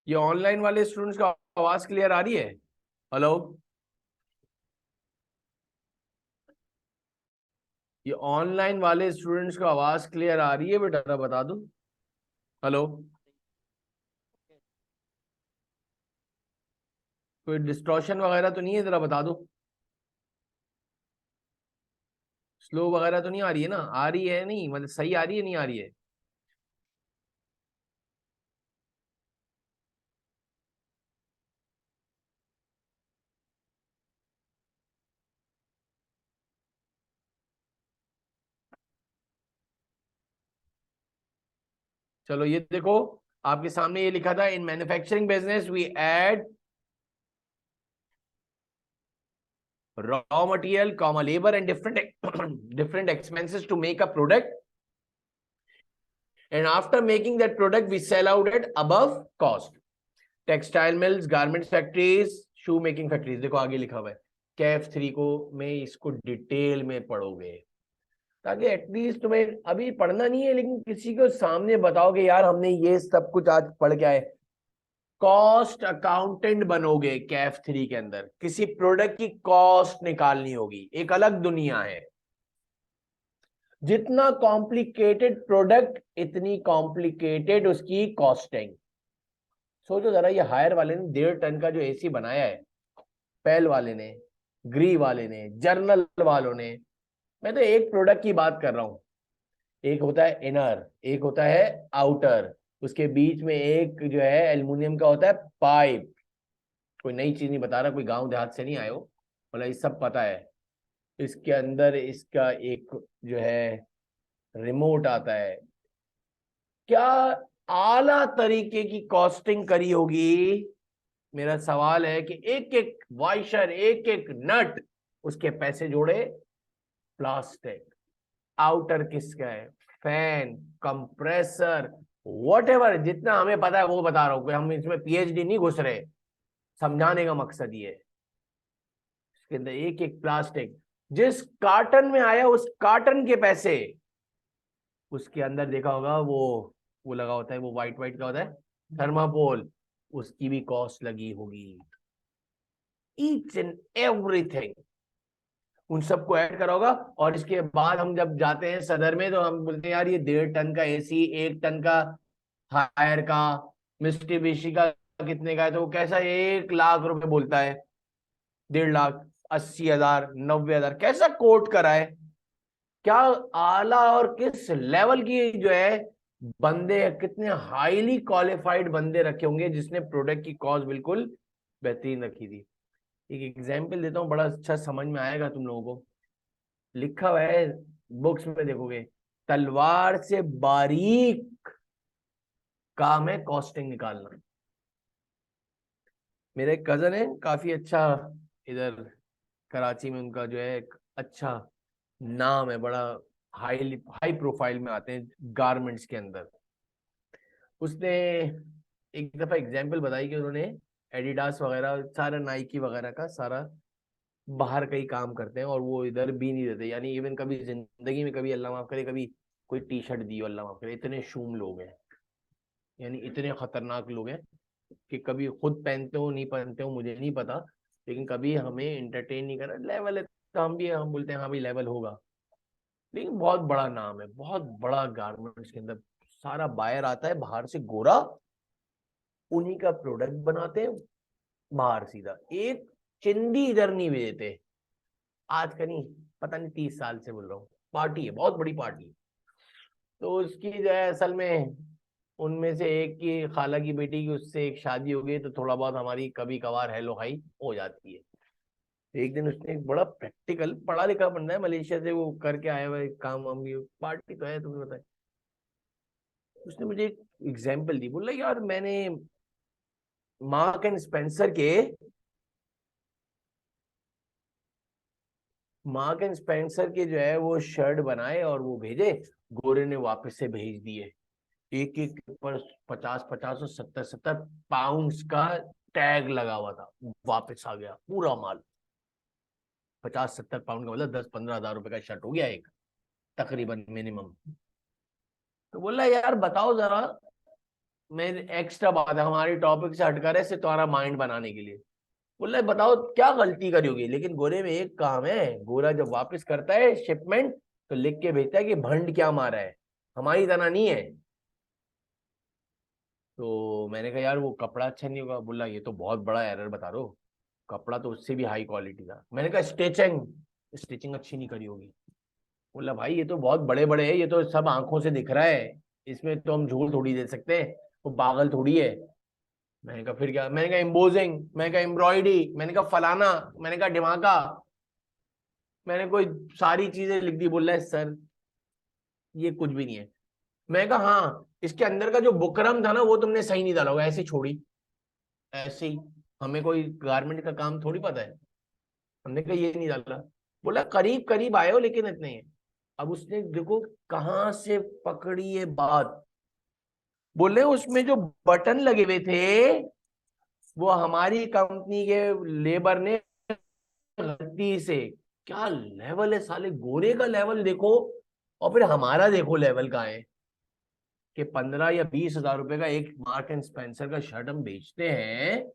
ये ऑनलाइन वाले स्टूडेंट्स का आवाज क्लियर आ रही है? हेलो, ये ऑनलाइन वाले स्टूडेंट्स को आवाज क्लियर आ रही है बेटा? बता दो। हेलो, कोई डिस्टॉर्शन वगैरह तो नहीं है? जरा बता दो। स्लो वगैरह तो नहीं आ रही है ना? आ रही है नहीं, मतलब सही आ रही है, नहीं आ रही है? चलो ये देखो, आपके सामने ये लिखा था, in manufacturing business we add raw material, comma, labor and different expenses to make a product, and after making that product we sell out at above cost. Textile mills, garments factories, shoe making factories. देखो आगे लिखा हुआ है, कैफ 3 को में इसको detail में पढ़ोगे, ताकि एटलीस्ट तुम्हें अभी पढ़ना नहीं है, लेकिन किसी को सामने बताओगे यार हमने ये सब कुछ आज पढ़ के आए। कॉस्ट अकाउंटेंट बनोगे कैफ 3 के अंदर, किसी प्रोडक्ट की कॉस्ट निकालनी होगी, एक अलग दुनिया है। जितना कॉम्प्लिकेटेड प्रोडक्ट इतनी कॉम्प्लिकेटेड उसकी कॉस्टिंग। सोचो जरा, ये हायर वाले ने 1.5 टन का जो एसी बनाया है, पेल वाले ने, ग्री वाले ने, जर्नल वालों ने, मैं तो एक प्रोडक्ट की बात कर रहा हूं। एक होता है इनर, एक होता है आउटर, उसके बीच में एक जो है एल्युमिनियम का होता है पाइप। कोई नई चीज नहीं बता रहा, कोई गांव देहात से नहीं आए हो, मतलब ये सब पता है। इसके अंदर इसका एक जो है रिमोट आता है। क्या आला तरीके की कॉस्टिंग करी होगी। मेरा सवाल है कि एक एक वाइशर, एक एक नट, उसके पैसे जोड़े। प्लास्टिक। आउटर किसका है, फैन, कंप्रेसर, वॉट जितना हमें पता है वो बता रहा हूं, हम इसमें पीएचडी नहीं घुस रहे, समझाने का मकसद ये है। इसके अंदर एक एक प्लास्टिक, जिस कार्टन में आया उस कार्टन के पैसे, उसके अंदर देखा होगा वो लगा होता है, वो वाइट वाइट का होता है थर्मापोल, उसकी भी कॉस्ट लगी होगी। ईच एंड एवरीथिंग, उन सबको ऐड करा होगा। और इसके बाद हम जब जाते हैं सदर में तो हम बोलते हैं यार ये 1.5 टन का एसी, 1 टन का हायर का, मिस्टिबिशी का कितने का है, तो वो कैसा 1 लाख रुपए बोलता है, 1.5 लाख, 80,000, 90,000, कैसा कोट करा है। क्या आला और किस लेवल की जो है बंदे, कितने हाईली क्वालिफाइड बंदे रखे होंगे जिसने प्रोडक्ट की कॉस्ट बिल्कुल बेहतरीन रखी थी। एक एग्जाम्पल देता हूँ, बड़ा अच्छा समझ में आएगा तुम लोगों को। लिखा हुआ है, बुक्स में देखोगे, तलवार से बारीक काम है कॉस्टिंग निकालना। मेरे एक कजन है, काफी अच्छा, इधर कराची में उनका जो है एक अच्छा नाम है, बड़ा हाई प्रोफाइल में आते हैं गारमेंट्स के अंदर। उसने एक दफा एग्जाम्पल बताई कि उन्होंने एडिडास वगैरह सारा, नाइकी वगैरह का सारा बाहर का ही काम करते हैं और वो इधर भी नहीं देते, यानी इवन कभी जिंदगी में, कभी अल्लाह माफ करे, कभी कोई टी शर्ट दी हो, अल्लाह माफ करे। इतने शूम लोग हैं, यानी इतने खतरनाक लोग हैं कि कभी खुद पहनते हो नहीं पहनते हो मुझे नहीं पता, लेकिन कभी हमें इंटरटेन नहीं करा। लेवल है तो हम बोलते हैं हाँ भाई लेवल होगा, लेकिन बहुत बड़ा नाम है, बहुत बड़ा गारमेंट्स के अंदर। सारा बायर आता है बाहर से गोरा, उन्हीं का प्रोडक्ट बनाते हैं बाहर सीधा, एक चिंदी इधर नहीं भेजते। आज का नहीं, पता नहीं 30 साल से बोल रहा हूँ, पार्टी है, बहुत बड़ी पार्टी। तो उसकी जो है असल में, उनमें से एक की खाला की बेटी की उससे एक शादी हो गई, तो थोड़ा बहुत हमारी कभी कभार हेलो हाई हो जाती है। एक दिन उसने एक बड़ा प्रैक्टिकल, पढ़ा लिखा बंदा है, मलेशिया से वो करके आया हुआ है काम वाम भी, पार्टी तो है तुम्हें पता है। उसने मुझे एक एग्जाम्पल दी, बोला यार मैंने मार्क एंड स्पेंसर के, मार्क एंड स्पेंसर के जो है वो शर्ट बनाए और वो भेजे, गोरे ने वापस से भेज दिए। एक एक पर 50-50 और 70-70 पाउंड्स का टैग लगा हुआ था। वापस आ गया पूरा माल, 50-70 पाउंड का मतलब 10-15 हज़ार रुपए का शर्ट हो गया एक, तकरीबन मिनिमम। तो बोला यार बताओ जरा, मेरे एक्स्ट्रा बात है, हमारी टॉपिक से हटकर है, सिर्फ तुम्हारा माइंड बनाने के लिए। बोला बताओ क्या गलती करी होगी। लेकिन गोरे में एक काम है, गोरा जब वापस करता है शिपमेंट तो लिख के भेजता है कि भंड क्या मारा है, हमारी तरह नहीं है। तो मैंने कहा यार वो कपड़ा अच्छा नहीं होगा। बोला ये तो बहुत बड़ा एरर बता रहे हो, कपड़ा तो उससे भी हाई क्वालिटी था। मैंने कहा स्टिचिंग, स्टिचिंग अच्छी नहीं करी होगी। बोला भाई ये तो बहुत बड़े बड़े है, ये तो सब आंखों से दिख रहा है, इसमें तो हम झूठ थोड़ी दे सकते हैं, वो पागल थोड़ी है। मैंने कहा फिर क्या, मैंने कहा एम्बोजिंग, मैंने कहा एम्ब्रॉयडरी, मैंने कहा फलाना, मैंने कहा ढिमाका, मैंने कोई सारी चीजें लिख दी। बोल रहा है सर ये कुछ भी नहीं है। मैं कहा हाँ, इसके अंदर का जो बुकरम था ना वो तुमने सही नहीं डाला होगा, ऐसे छोड़ी, ऐसे ही, हमें कोई गारमेंट का काम थोड़ी पता है, हमने कहा ये नहीं डाला। बोला करीब करीब आए हो लेकिन इतने ही है। अब उसने देखो कहां से पकड़ी ये बात। बोले उसमें जो बटन लगे हुए थे वो हमारी कंपनी के लेबर ने गलती से, क्या लेवल है साले, गोरे का लेवल देखो और फिर हमारा देखो लेवल का है, कि 15 या 20 हज़ार रुपए का एक मार्क एंड स्पेंसर का शर्ट हम बेचते हैं,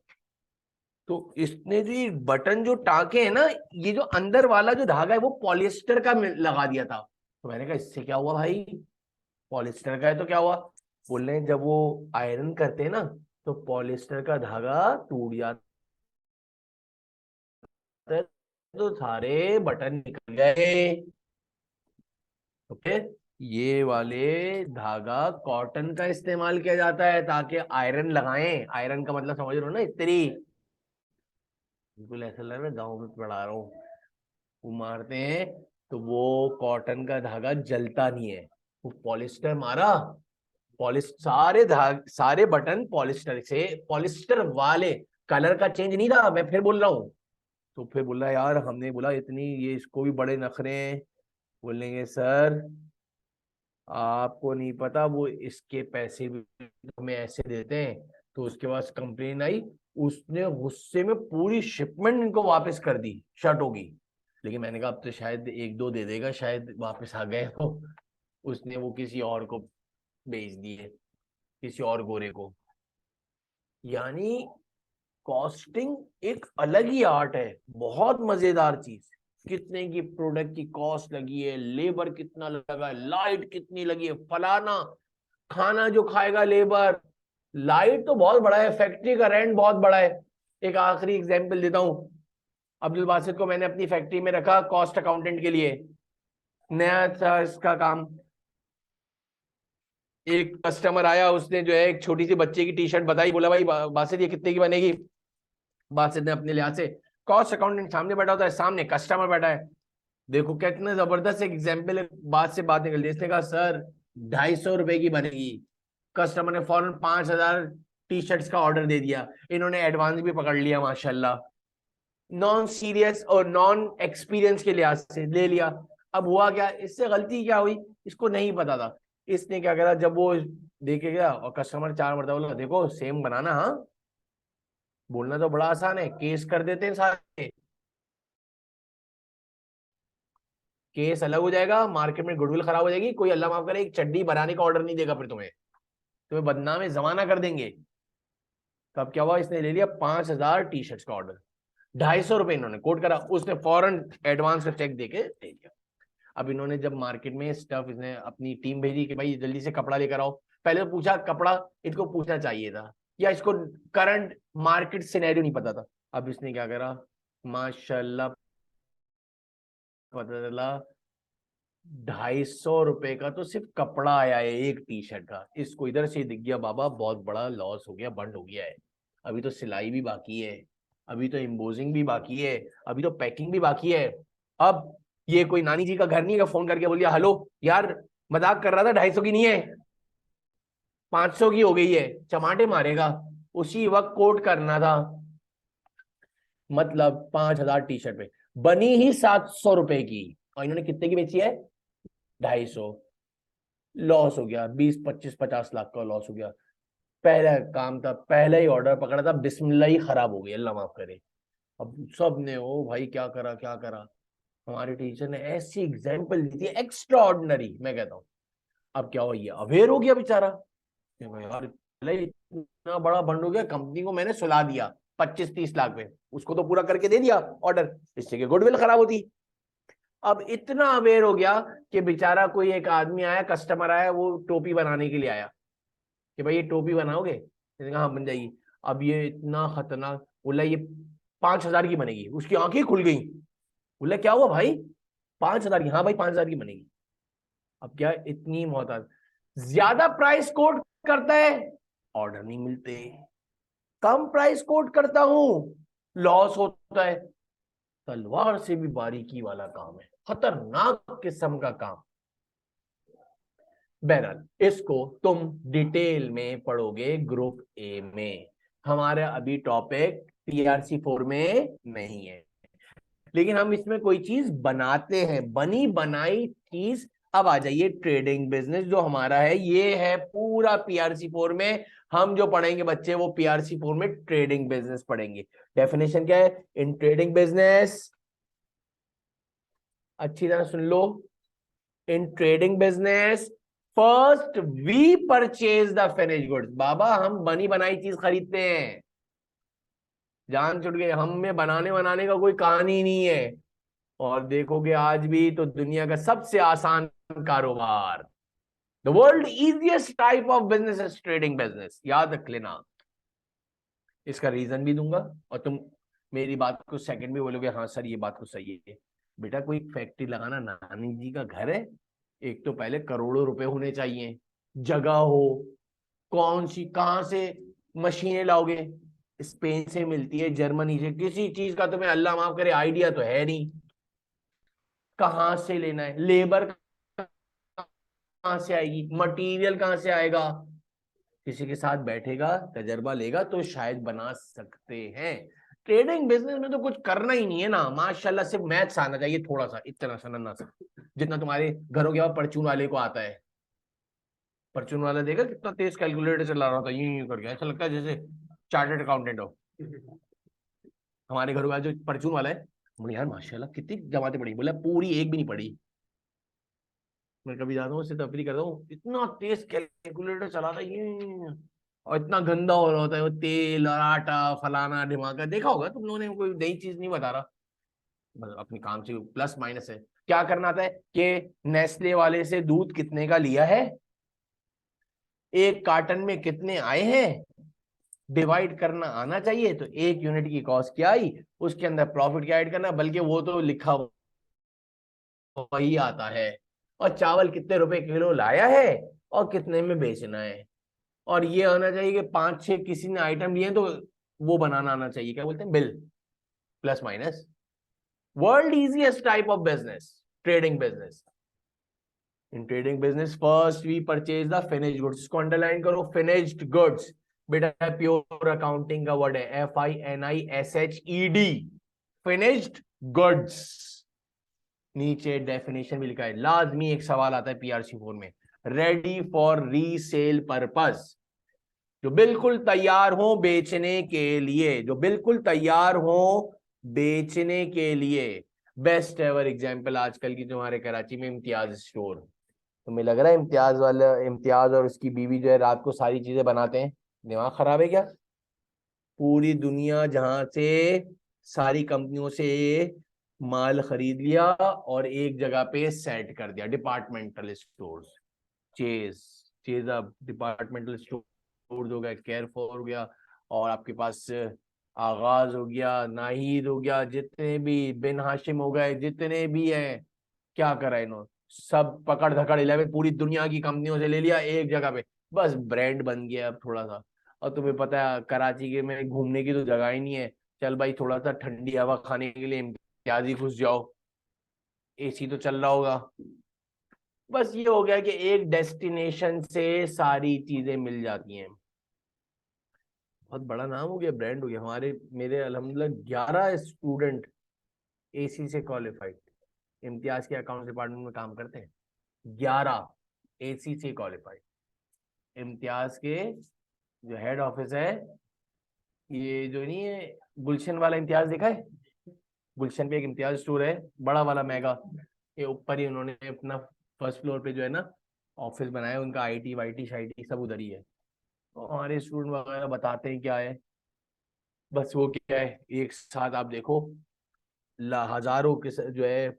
तो इसने जो ये बटन जो टाके हैं ना, ये जो अंदर वाला जो धागा है वो पॉलिएस्टर का लगा दिया था। तो मैंने कहा इससे क्या हुआ भाई, पॉलिएस्टर का है तो क्या हुआ। बोल रहे हैं जब वो आयरन करते हैं ना तो पॉलिएस्टर का धागा टूट जाता है, तो सारे बटन निकल गए। ओके, ये वाले धागा कॉटन का इस्तेमाल किया जाता है ताकि आयरन लगाएं। आयरन का मतलब समझ रहे हो ना, इस्त्री। बिल्कुल ऐसा लग रहा है गाँव में पढ़ा रहा हूँ। वो मारते हैं तो वो कॉटन का धागा जलता नहीं है। वो पॉलिस्टर मारा, सारे सारे बटन पॉलिस्टर से, पॉलिस्टर वाले। कलर का चेंज नहीं था, मैं फिर बोल रहा हूँ। तो फिर बोला यार, हमने बोला इतनी, ये इसको भी बड़े नखरे हैं। बोलेंगे सर आपको नहीं पता, वो इसके पैसे भी हमें ऐसे देते हैं। तो उसके पास कंप्लेन आई, उसने गुस्से में पूरी शिपमेंट इनको वापस कर दी शर्टों की। लेकिन मैंने कहा अब तो शायद एक दो दे देगा, शायद वापस आ गए हो। उसने वो किसी और को बेच दिए, किसी और गोरे को। यानी कॉस्टिंग एक अलग ही आर्ट है, बहुत मजेदार चीज। कितने की प्रोडक्ट की कॉस्ट लगी है, लेबर कितना लगा है, लाइट कितनी लगी है, फलाना, खाना जो खाएगा लेबर। लाइट तो बहुत बड़ा है, फैक्ट्री का रेंट बहुत बड़ा है। एक आखिरी एग्जांपल देता हूं। अब्दुल बासित को मैंने अपनी फैक्ट्री में रखा कॉस्ट अकाउंटेंट के लिए। नया था इसका काम। एक कस्टमर आया, उसने जो है एक छोटी सी बच्चे की टी शर्ट बताई। बोला भाई बासित ये कितने की बनेगी? बासित ने अपने लिहाज से, कॉस्ट अकाउंटेंट सामने बैठा होता है, सामने कस्टमर बैठा है। देखो कितना जबरदस्त एक एग्जाम्पल है, बात से बात निकल दी। इसने कहा सर 250 रुपए की बनेगी। कस्टमर ने फौरन 5,000 टी शर्ट्स का ऑर्डर दे दिया। इन्होंने एडवांस भी पकड़ लिया माशाल्लाह, नॉन सीरियस और नॉन एक्सपीरियंस के लिहाज से ले लिया। अब हुआ क्या, इससे गलती क्या हुई, इसको नहीं पता था। इसने क्या करा, जब वो देखे गया और कस्टमर 4 मरतबा बोला देखो सेम बनाना, हाँ। बोलना तो बड़ा आसान है, केस कर देते हैं सारे। केस अलग हो जाएगा, मार्केट में गुडविल खराब हो जाएगी, कोई अल्लाह माफ करे एक चड्डी बनाने का ऑर्डर नहीं देगा, फिर तुम्हें तुम्हें बदनाम जमाना कर देंगे। तब क्या हुआ, इसने ले लिया 5,000 टी शर्ट्स का ऑर्डर। 250 रुपए इन्होंने कोट करा, उसने फौरन एडवांस का चेक देके दे दिया। अब इन्होंने जब मार्केट में स्टफ, इसने अपनी टीम भेजी कि भाई जल्दी से कपड़ा लेकर आओ। पहले तो पूछा कपड़ा, इसको पूछना चाहिए था, या इसको करंट मार्केट सिनेरियो नहीं पता था। अब इसने क्या करा, माशाल्लाह पता चला 250 रुपए का तो सिर्फ कपड़ा आया है एक टी शर्ट का। इसको इधर से दिख गया बाबा बहुत बड़ा लॉस हो गया, बंद हो गया है। अभी तो सिलाई भी बाकी है, अभी तो एम्बोजिंग भी बाकी है, अभी तो पैकिंग भी बाकी है। अब ये कोई नानी जी का घर नहीं है, फोन करके बोल दिया हेलो यार, मजाक कर रहा था, 250 की नहीं है, 500 की हो गई है, चमाटे मारेगा। उसी वक्त कोट करना था। मतलब 5,000 टी शर्ट पे बनी ही 700 रुपए की, और इन्होंने कितने की बेची है? 250। लॉस हो गया, 20, 25, 50 लाख का लॉस हो गया। पहला काम था, पहला ही ऑर्डर पकड़ा था, बिस्मिल्लाह ही खराब हो गई, अल्लाह माफ करे। अब सब ने ओ भाई क्या करा क्या करा। हमारे टीचर ने ऐसी एग्जाम्पल दी थी एक्स्ट्रा ऑर्डिनरी, मैं कहता हूँ। अब क्या हुआ, ये अवेयर हो गया बेचारा कि भाई यार पहले ही इतना बड़ा बंड हो गया, कंपनी को मैंने सुला दिया 25, 30 लाख पे, उसको तो पूरा करके दे दिया ऑर्डर, इससे कि गुडविल खराब होती। अब इतना अवेयर हो गया कि बेचारा कोई एक आदमी आया, कस्टमर आया, वो टोपी बनाने के लिए आया कि भाई ये टोपी बनाओगे? मैंने कहा हाँ बन जाएगी। अब ये इतना खतरनाक बोला, ये 5,000 की बनेगी। उसकी आंखें खुल गई। बोला क्या हुआ भाई, 5,000 की? हाँ भाई 5,000 की बनेगी। अब क्या, इतनी मोहताज, ज्यादा प्राइस कोट करता है, ऑर्डर नहीं मिलते। कम प्राइस कोट करता हूं, लॉस होता है। तलवार से भी बारीकी वाला काम है, खतरनाक किस्म का काम। बहरहाल इसको तुम डिटेल में पढ़ोगे ग्रुप ए में। हमारा अभी टॉपिक PRC 4 में नहीं है, लेकिन हम इसमें कोई चीज बनाते हैं, बनी बनाई चीज। अब आ जाइए ट्रेडिंग बिजनेस जो हमारा है, ये है पूरा PRC 4 में। हम जो पढ़ेंगे बच्चे, वो PRC 4 में ट्रेडिंग बिजनेस पढ़ेंगे। डेफिनेशन क्या है इन ट्रेडिंग बिजनेस, अच्छी तरह सुन लो। In trading business first we purchase the finish goods. बाबा हम बनी बनाई चीज खरीदते हैं, जान छुट गई, हम में बनाने बनाने का कोई कहानी नहीं है। और देखोगे आज भी तो दुनिया का सबसे आसान कारोबार, the world easiest type of business is trading business, याद रख लेना। इसका रीजन भी दूंगा, और तुम मेरी बात को सेकंड भी बोलोगे हाँ सर ये बात तो सही है। बेटा कोई फैक्ट्री लगाना नानी जी का घर है? एक तो पहले करोड़ों रुपए होने चाहिए, जगह हो, कौन सी कहां से मशीनें लाओगे, स्पेन से मिलती है, जर्मनी से, किसी चीज का तुम्हें अल्लाह माफ करे आइडिया तो है नहीं, कहां से लेना है, लेबर कहां से आएगी, मटेरियल कहां से आएगा, किसी के साथ बैठेगा, तजर्बा लेगा तो शायद बना सकते हैं। ट्रेडिंग बिजनेस में तो कुछ करना ही नहीं है ना, माशाल्लाह सिर्फ मैथ्स आना चाहिए, थोड़ा सा, इतना सा नन्ना सा, जितना तुम्हारे घरों के परचून वाले को आता है। परचून वाला देखा कितना तेज कैलकुलेटर चला रहा था, यूं यूं करके, ऐसा लगता है जैसे चार्टर्ड अकाउंटेंट हो। हमारे घरों का जो परचून वाला है, बोले यार माशाल्लाह कितनी जमातें पढ़ी, बोला पूरी एक भी नहीं पढ़ी। मैं कभी जाता हूँ उससे तफरी करता हूँ, इतना तेज कैलकुलेटर चलाता है ये, और इतना गंदा हो रहा होता है वो तेल और आटा फलाना ढिमाका, देखा होगा तुम लोगों ने, कोई नई चीज नहीं बता रहा, बस अपने काम से प्लस माइनस है। क्या करना आता है कि नेस्ले वाले से दूध कितने का लिया है, एक कार्टन में कितने आए हैं, डिवाइड करना आना चाहिए, तो एक यूनिट की कॉस्ट क्या आई, उसके अंदर प्रॉफिट क्या ऐड करना, बल्कि वो तो लिखा वही आता है, और चावल कितने रुपए किलो लाया है और कितने में बेचना है, और ये आना चाहिए कि 5-6 किसी ने आइटम लिए तो वो बनाना आना चाहिए, क्या बोलते हैं, bill, plus minus. World easiest type of business, trading business. In trading business first we purchase the finished goods, इसको अंडरलाइन करो, फिनिश्ड गुड्स, बेटा प्योर अकाउंटिंग का वर्ड है, FINISHED, फिनिश्ड गुड्स। नीचे डेफिनेशन भी लिखा है, लाजमी एक सवाल आता है PRC4 में, रेडी फॉर रीसेल पर्पस, जो बिल्कुल तैयार हो बेचने के लिए, जो बिल्कुल तैयार हो बेचने के लिए। बेस्ट एवर एग्जांपल आजकल की तुम्हारे कराची में इम्तियाज स्टोर, तुम्हें लग रहा है इम्तियाज वाला, इम्तियाज और उसकी बीवी जो है रात को सारी चीजें बनाते हैं, दिमाग खराब है क्या, पूरी दुनिया जहां से सारी कंपनियों से माल खरीद लिया और एक जगह पे सेट कर दिया, डिपार्टमेंटल स्टोर्स, चेज, चेज अब डिपार्टमेंटल स्टोर हो गया, केयरफॉर हो गया, और आपके पास आगाज हो गया, नाहिद हो गया, जितने भी बिन हाशिम हो गए, जितने भी हैं, क्या करा इन्होंने, सब पकड़ धकड़ 11 पूरी दुनिया की कंपनियों से ले लिया एक जगह पे, बस ब्रांड बन गया अब थोड़ा सा। और तुम्हें पता है कराची के में घूमने की तो जगह ही नहीं है, चल भाई थोड़ा सा ठंडी हवा खाने के लिए इम्तियाज ही घुस जाओ, AC तो चल रहा होगा। बस ये हो गया कि एक डेस्टिनेशन से सारी चीजें मिल जाती हैं, बहुत बड़ा नाम हो गया, ब्रांड हो गया। हमारे मेरे अल्हम्दुलिल्लाह 11 स्टूडेंट AC से क्वालिफाइड इम्तियाज के अकाउंट डिपार्टमेंट में काम करते हैं, 11 AC से क्वालिफाइड। इम्तियाज के जो हेड ऑफिस है, ये जो नहीं है गुलशन वाला इम्तियाज, देखा है गुलशन पे एक इम्तियाज स्टोर है बड़ा वाला मेगा, ये ऊपर ही उन्होंने अपना फर्स्ट फ्लोर पे जो है ना ऑफिस बनाया, उनका IT वाईटी शाइटी सब उधर ही है। और हमारे स्टूडेंट वगैरह बताते हैं क्या है, बस वो क्या है, एक साथ आप देखो हजारों के जो है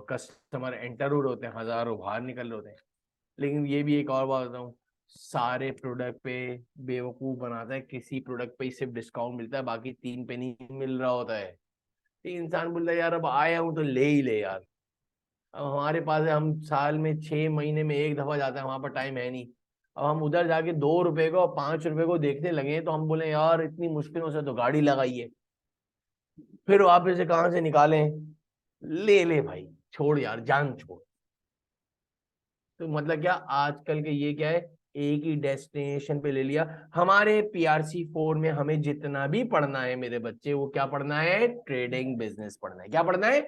कस्टमर एंटर हो रहे होते हैं, हजारों बाहर निकल रहे होते हैं। लेकिन ये भी एक और बात बताऊं, सारे प्रोडक्ट पे बेवकूफ बनाता है, किसी प्रोडक्ट पे ही सिर्फ डिस्काउंट मिलता है, बाकी 3 पे नहीं मिल रहा होता है। तो इंसान बोलता है यार अब आया हूं तो ले ही ले यार, अब हमारे पास है, हम साल में 6 महीने में एक दफा जाते हैं, वहां पर टाइम है नहीं, अब हम उधर जाके 2 रुपए को 5 रुपए को देखने लगे तो हम बोले यार इतनी मुश्किलों से तो गाड़ी लगाई है, फिर वापस से कहाँ से निकालें, ले ले भाई, छोड़ यार जान छोड़। तो मतलब क्या आजकल के ये क्या है, एक ही डेस्टिनेशन पे ले लिया। हमारे PRC4 में हमें जितना भी पढ़ना है मेरे बच्चे, वो क्या पढ़ना है, ट्रेडिंग बिजनेस पढ़ना है, क्या पढ़ना है,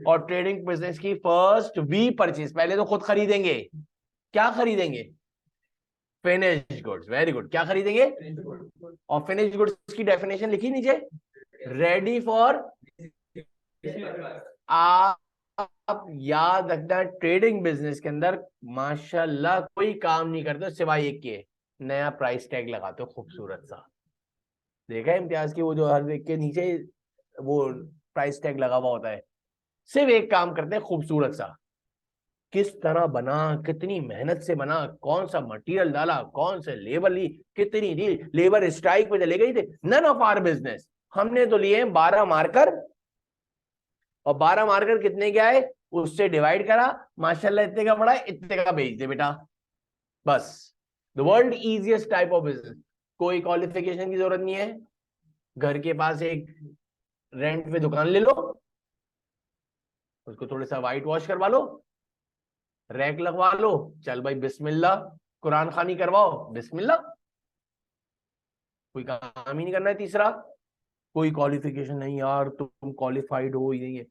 और ट्रेडिंग बिजनेस की फर्स्ट वी परचेज, पहले तो खुद खरीदेंगे, क्या खरीदेंगे, फिनिश्ड गुड्स, वेरी गुड, क्या खरीदेंगे, और फिनिश्ड गुड्स की डेफिनेशन लिखी नीचे, रेडी फॉर, आप याद रखना ट्रेडिंग बिजनेस के अंदर माशाल्लाह कोई काम नहीं करते सिवाय एक के, नया प्राइस टैग लगाते हो खूबसूरत सा, देखा है इम्तियाज की वो जो हर एक के नीचे वो प्राइस टैग लगा हुआ होता है, सिर्फ एक काम करते हैं खूबसूरत सा, किस तरह बना, कितनी मेहनत से बना, कौन सा मटेरियल डाला, कौन से लेबर ली, कितनी दी, लेबर स्ट्राइक पे चले गई थे, नन ऑफ आवर बिजनेस। हमने तो लिए 12 मार्कर, और 12 मार्कर कितने के आए, उससे डिवाइड करा, माशाल्लाह इतने का पड़ा है, इतने का बेच दे बेटा, बस। The world easiest type of business, कोई क्वालिफिकेशन की जरूरत नहीं है। घर के पास एक रेंट पे दुकान ले लो, उसको थोड़ा सा व्हाइट वॉश करवा लो, रैक लगवा लो, चल भाई बिस्मिल्लाह, कुरान खानी करवाओ, बिस्मिल्लाह, कोई काम ही नहीं करना है। तीसरा, कोई क्वालिफिकेशन नहीं यार, तुम क्वालिफाइड हो ही नहीं है,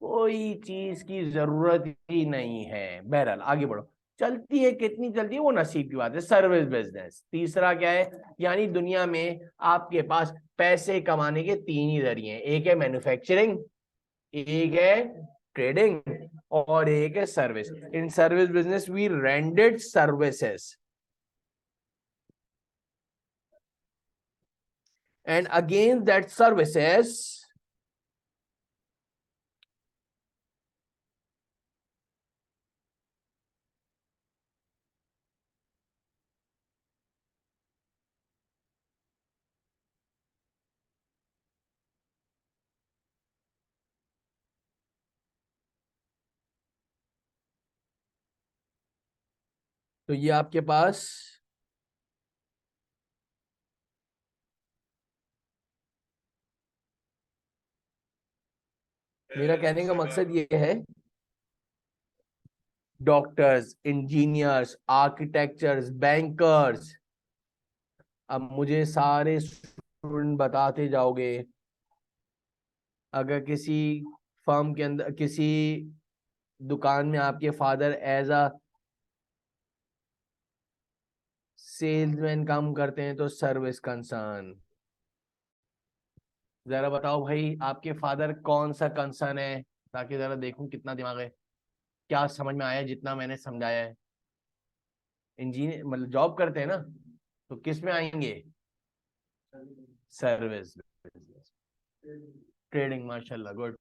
कोई चीज की जरूरत ही नहीं है। बहरहाल आगे बढ़ो, चलती है कितनी चलती है वो नसीब की बात है। सर्विस बिजनेस तीसरा क्या है, यानी दुनिया में आपके पास पैसे कमाने के तीन ही जरिए हैं, एक है मैन्युफैक्चरिंग, एक है ट्रेडिंग, और एक है service. In service business we rendered services, and against that services तो ये आपके पास मेरा कहने का मकसद ये है, डॉक्टर्स, इंजीनियर्स, आर्किटेक्चर्स, बैंकर्स, अब मुझे सारे स्टूडेंट बताते जाओगे, अगर किसी फर्म के अंदर, किसी दुकान में आपके फादर एज अ सेल्समैन काम करते हैं तो सर्विस कंसर्न। जरा बताओ भाई आपके फादर कौन सा कंसर्न है, ताकि जरा देखूं कितना दिमाग है, क्या समझ में आया जितना मैंने समझाया है। इंजीनियर मतलब जॉब करते हैं ना, तो किस में आएंगे, सर्विस बिजनेस, ट्रेडिंग, माशाल्लाह गुड।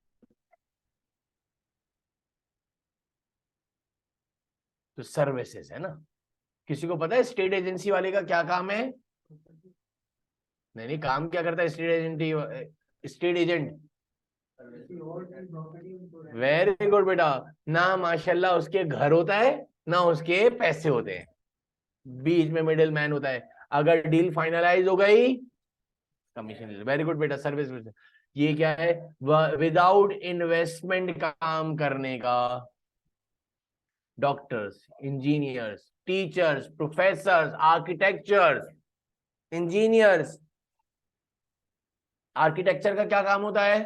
तो सर्विसेज है ना। किसी को पता है स्टेट एजेंसी वाले का क्या काम है? नहीं नहीं, काम क्या करता है state agent, state agent? Very good बेटा, ना माशाल्लाह उसके घर होता है ना उसके पैसे होते हैं, बीच में मिडिल मैन होता है। अगर डील फाइनलाइज हो गई, कमीशन। वेरी गुड बेटा, सर्विस। ये क्या है, विदाउट इन्वेस्टमेंट काम करने का। Doctors, engineers, teachers, professors, architectures, engineers. Architecture का क्या काम होता है,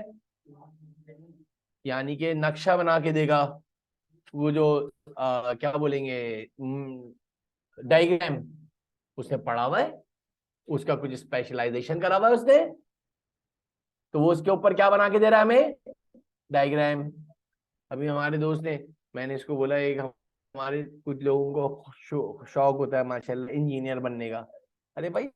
यानी कि नक्शा बना के देगा, वो जो क्या बोलेंगे, डायग्राम, उसने पढ़ा हुआ है, उसका कुछ स्पेशलाइजेशन करा हुआ है उसने, तो वो उसके ऊपर क्या बना के दे रहा है हमें, डायग्राम। अभी हमारे दोस्त ने, मैंने इसको बोला, एक हमारे कुछ लोगों को शौक होता है माशाल्लाह इंजीनियर बनने का। अरे भाई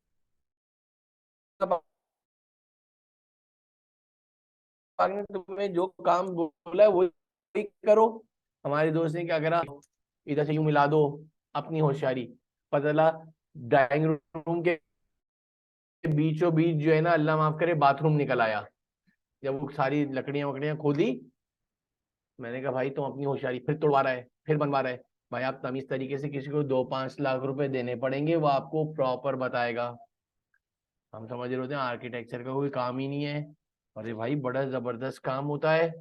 पाक ने तुम्हें जो काम बोला है वही करो। हमारे दोस्त ने क्या करा, इधर से यूं मिला दो अपनी होशियारी, पता चला ड्राइंग रूम के बीचों बीच जो है ना, अल्लाह माफ करे, बाथरूम निकल आया। जब वो सारी लकड़ियां वकड़ियां खोदी, मैंने कहा भाई तुम अपनी होशियारी, फिर तोड़वा रहा है, फिर बनवा रहा है। भाई आप तमीज तरीके से किसी को 2-5 लाख रुपए देने पड़ेंगे, वो आपको प्रॉपर बताएगा। हम समझ रहे होते हैं आर्किटेक्चर का कोई काम ही नहीं है, अरे भाई बड़ा जबरदस्त काम होता है।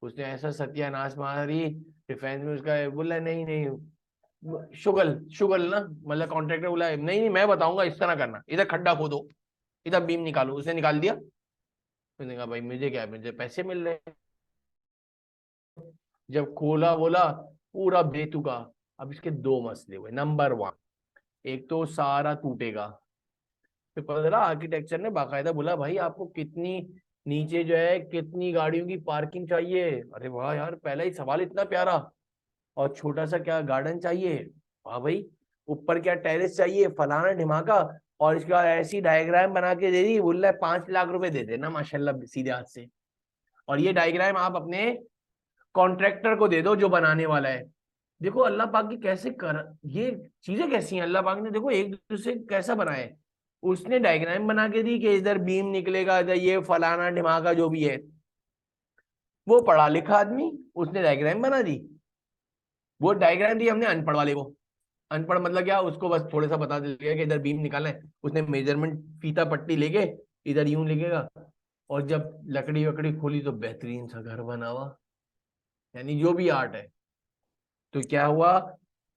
उसने ऐसा सत्यानाश मारी, डिफेंस में उसका बोला नहीं नहीं, शुगल शुगल ना, मतलब कॉन्ट्रैक्टर बोला नहीं नहीं मैं बताऊंगा, इस तरह करना, इधर खड्डा खोदो, इधर बीम निकालो। उसने निकाल दिया। उसने कहा भाई मुझे क्या है, मुझे पैसे मिल रहे हैं। जब खोला बोला पूरा बेतुका। अब इसके दो मसले हुए, नंबर वन, एक तो सारा टूटेगा। फिर पता चला आर्किटेक्चर ने बाकायदा बोला भाई आपको कितनी, नीचे जो है कितनी गाड़ियों की पार्किंग चाहिए। अरे वाह यार, पहला ही सवाल इतना प्यारा। और छोटा सा क्या गार्डन चाहिए, वाह भाई। ऊपर क्या टेरेस चाहिए, फलाना ढिमाका। और इसके बाद ऐसी डायग्राम बना के दे दी, बोल रहा है 5 लाख रुपए दे देना माशाल्लाह सीधे हाथ से। और ये डायग्राम आप अपने कॉन्ट्रैक्टर को दे दो जो बनाने वाला है। देखो अल्लाह पाक की कैसे कर, ये चीजें कैसी हैं, अल्लाह पाक ने देखो एक दूसरे कैसा बनाए। उसने डायग्राम बना के दी कि इधर बीम निकलेगा, इधर ये फलाना ढिमाका जो भी है। वो पढ़ा लिखा आदमी, उसने डायग्राम बना दी, वो डायग्राम दी हमने अनपढ़ वाले को। अनपढ़ मतलब क्या, उसको बस थोड़ा सा बता दिया कि इधर बीम निकालना है, उसने मेजरमेंट फीता पट्टी लेके इधर यूं लिखेगा, और जब लकड़ी वकड़ी खोली तो बेहतरीन सा घर बना हुआ। यानी जो भी आर्ट है, तो क्या हुआ,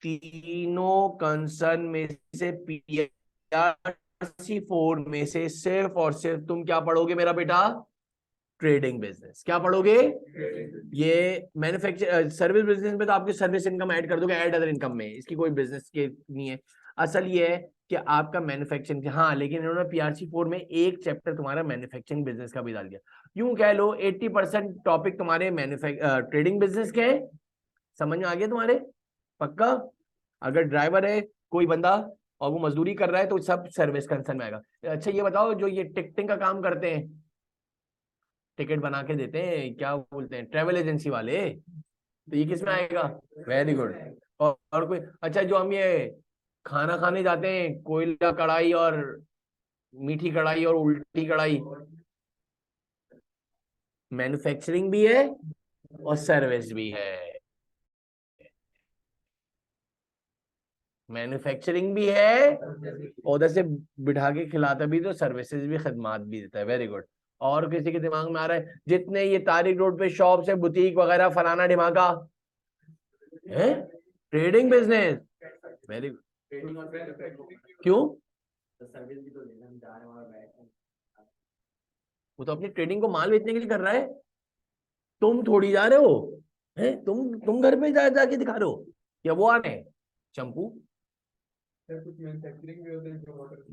तीनों कंसर्न में से PRC4 में से सिर्फ और सिर्फ तुम क्या पढ़ोगे मेरा बेटा, ट्रेडिंग बिजनेस। क्या पढ़ोगे, ये मैन्युफैक्चर सर्विस बिजनेस में तो आपकी सर्विस इनकम ऐड कर दोगे, ऐड अदर इनकम में, इसकी कोई बिजनेस के नहीं है। असल ये है कि आपका मैन्युफैक्चरिंग, हाँ लेकिन इन्होंने PRC4 में एक चैप्टर तुम्हारा मैन्युफैक्चरिंग बिजनेस का भी डाल दिया। यूं कह लो 80% टॉपिक तुम्हारे ट्रेडिंग बिजनेस के हैं। समझ में आ गया तुम्हारे, पक्का। अगर ड्राइवर है कोई बंदा और वो मजदूरी कर रहा है तो सब सर्विस कंसर्न में आएगा। अच्छा ये बताओ, जो ये टिकटिंग का काम करते हैं, टिकट बना के देते हैं, क्या बोलते हैं, ट्रेवल एजेंसी वाले, तो ये किस में आएगा, वेरी गुड। और कोई, अच्छा जो हम ये खाना खाने जाते हैं, कोयला कढ़ाई और मीठी कढ़ाई और उल्टी कढ़ाई, मैन्युफैक्चरिंग भी है और सर्विस भी है। मैन्युफैक्चरिंग भी है और उधर से बिठा के खिलाता भी, तो सर्विसेज भी, खदमात भी देता है, वेरी गुड। और किसी के दिमाग में आ रहा है, जितने ये तारिक रोड पे शॉप्स है, बुटीक वगैरह, फलाना ढिमाका है, ट्रेडिंग बिजनेस, वेरी गुड। क्यों, वो तो अपनी ट्रेडिंग को माल बेचने के लिए कर रहा है, तुम थोड़ी जा रहे हो, है तुम घर पे जाके दिखा रहे हो, या वो आ रहे हैं चंपू। कुछ मैन्युफैक्चरिंग भी होते हैं जो ऑर्डर।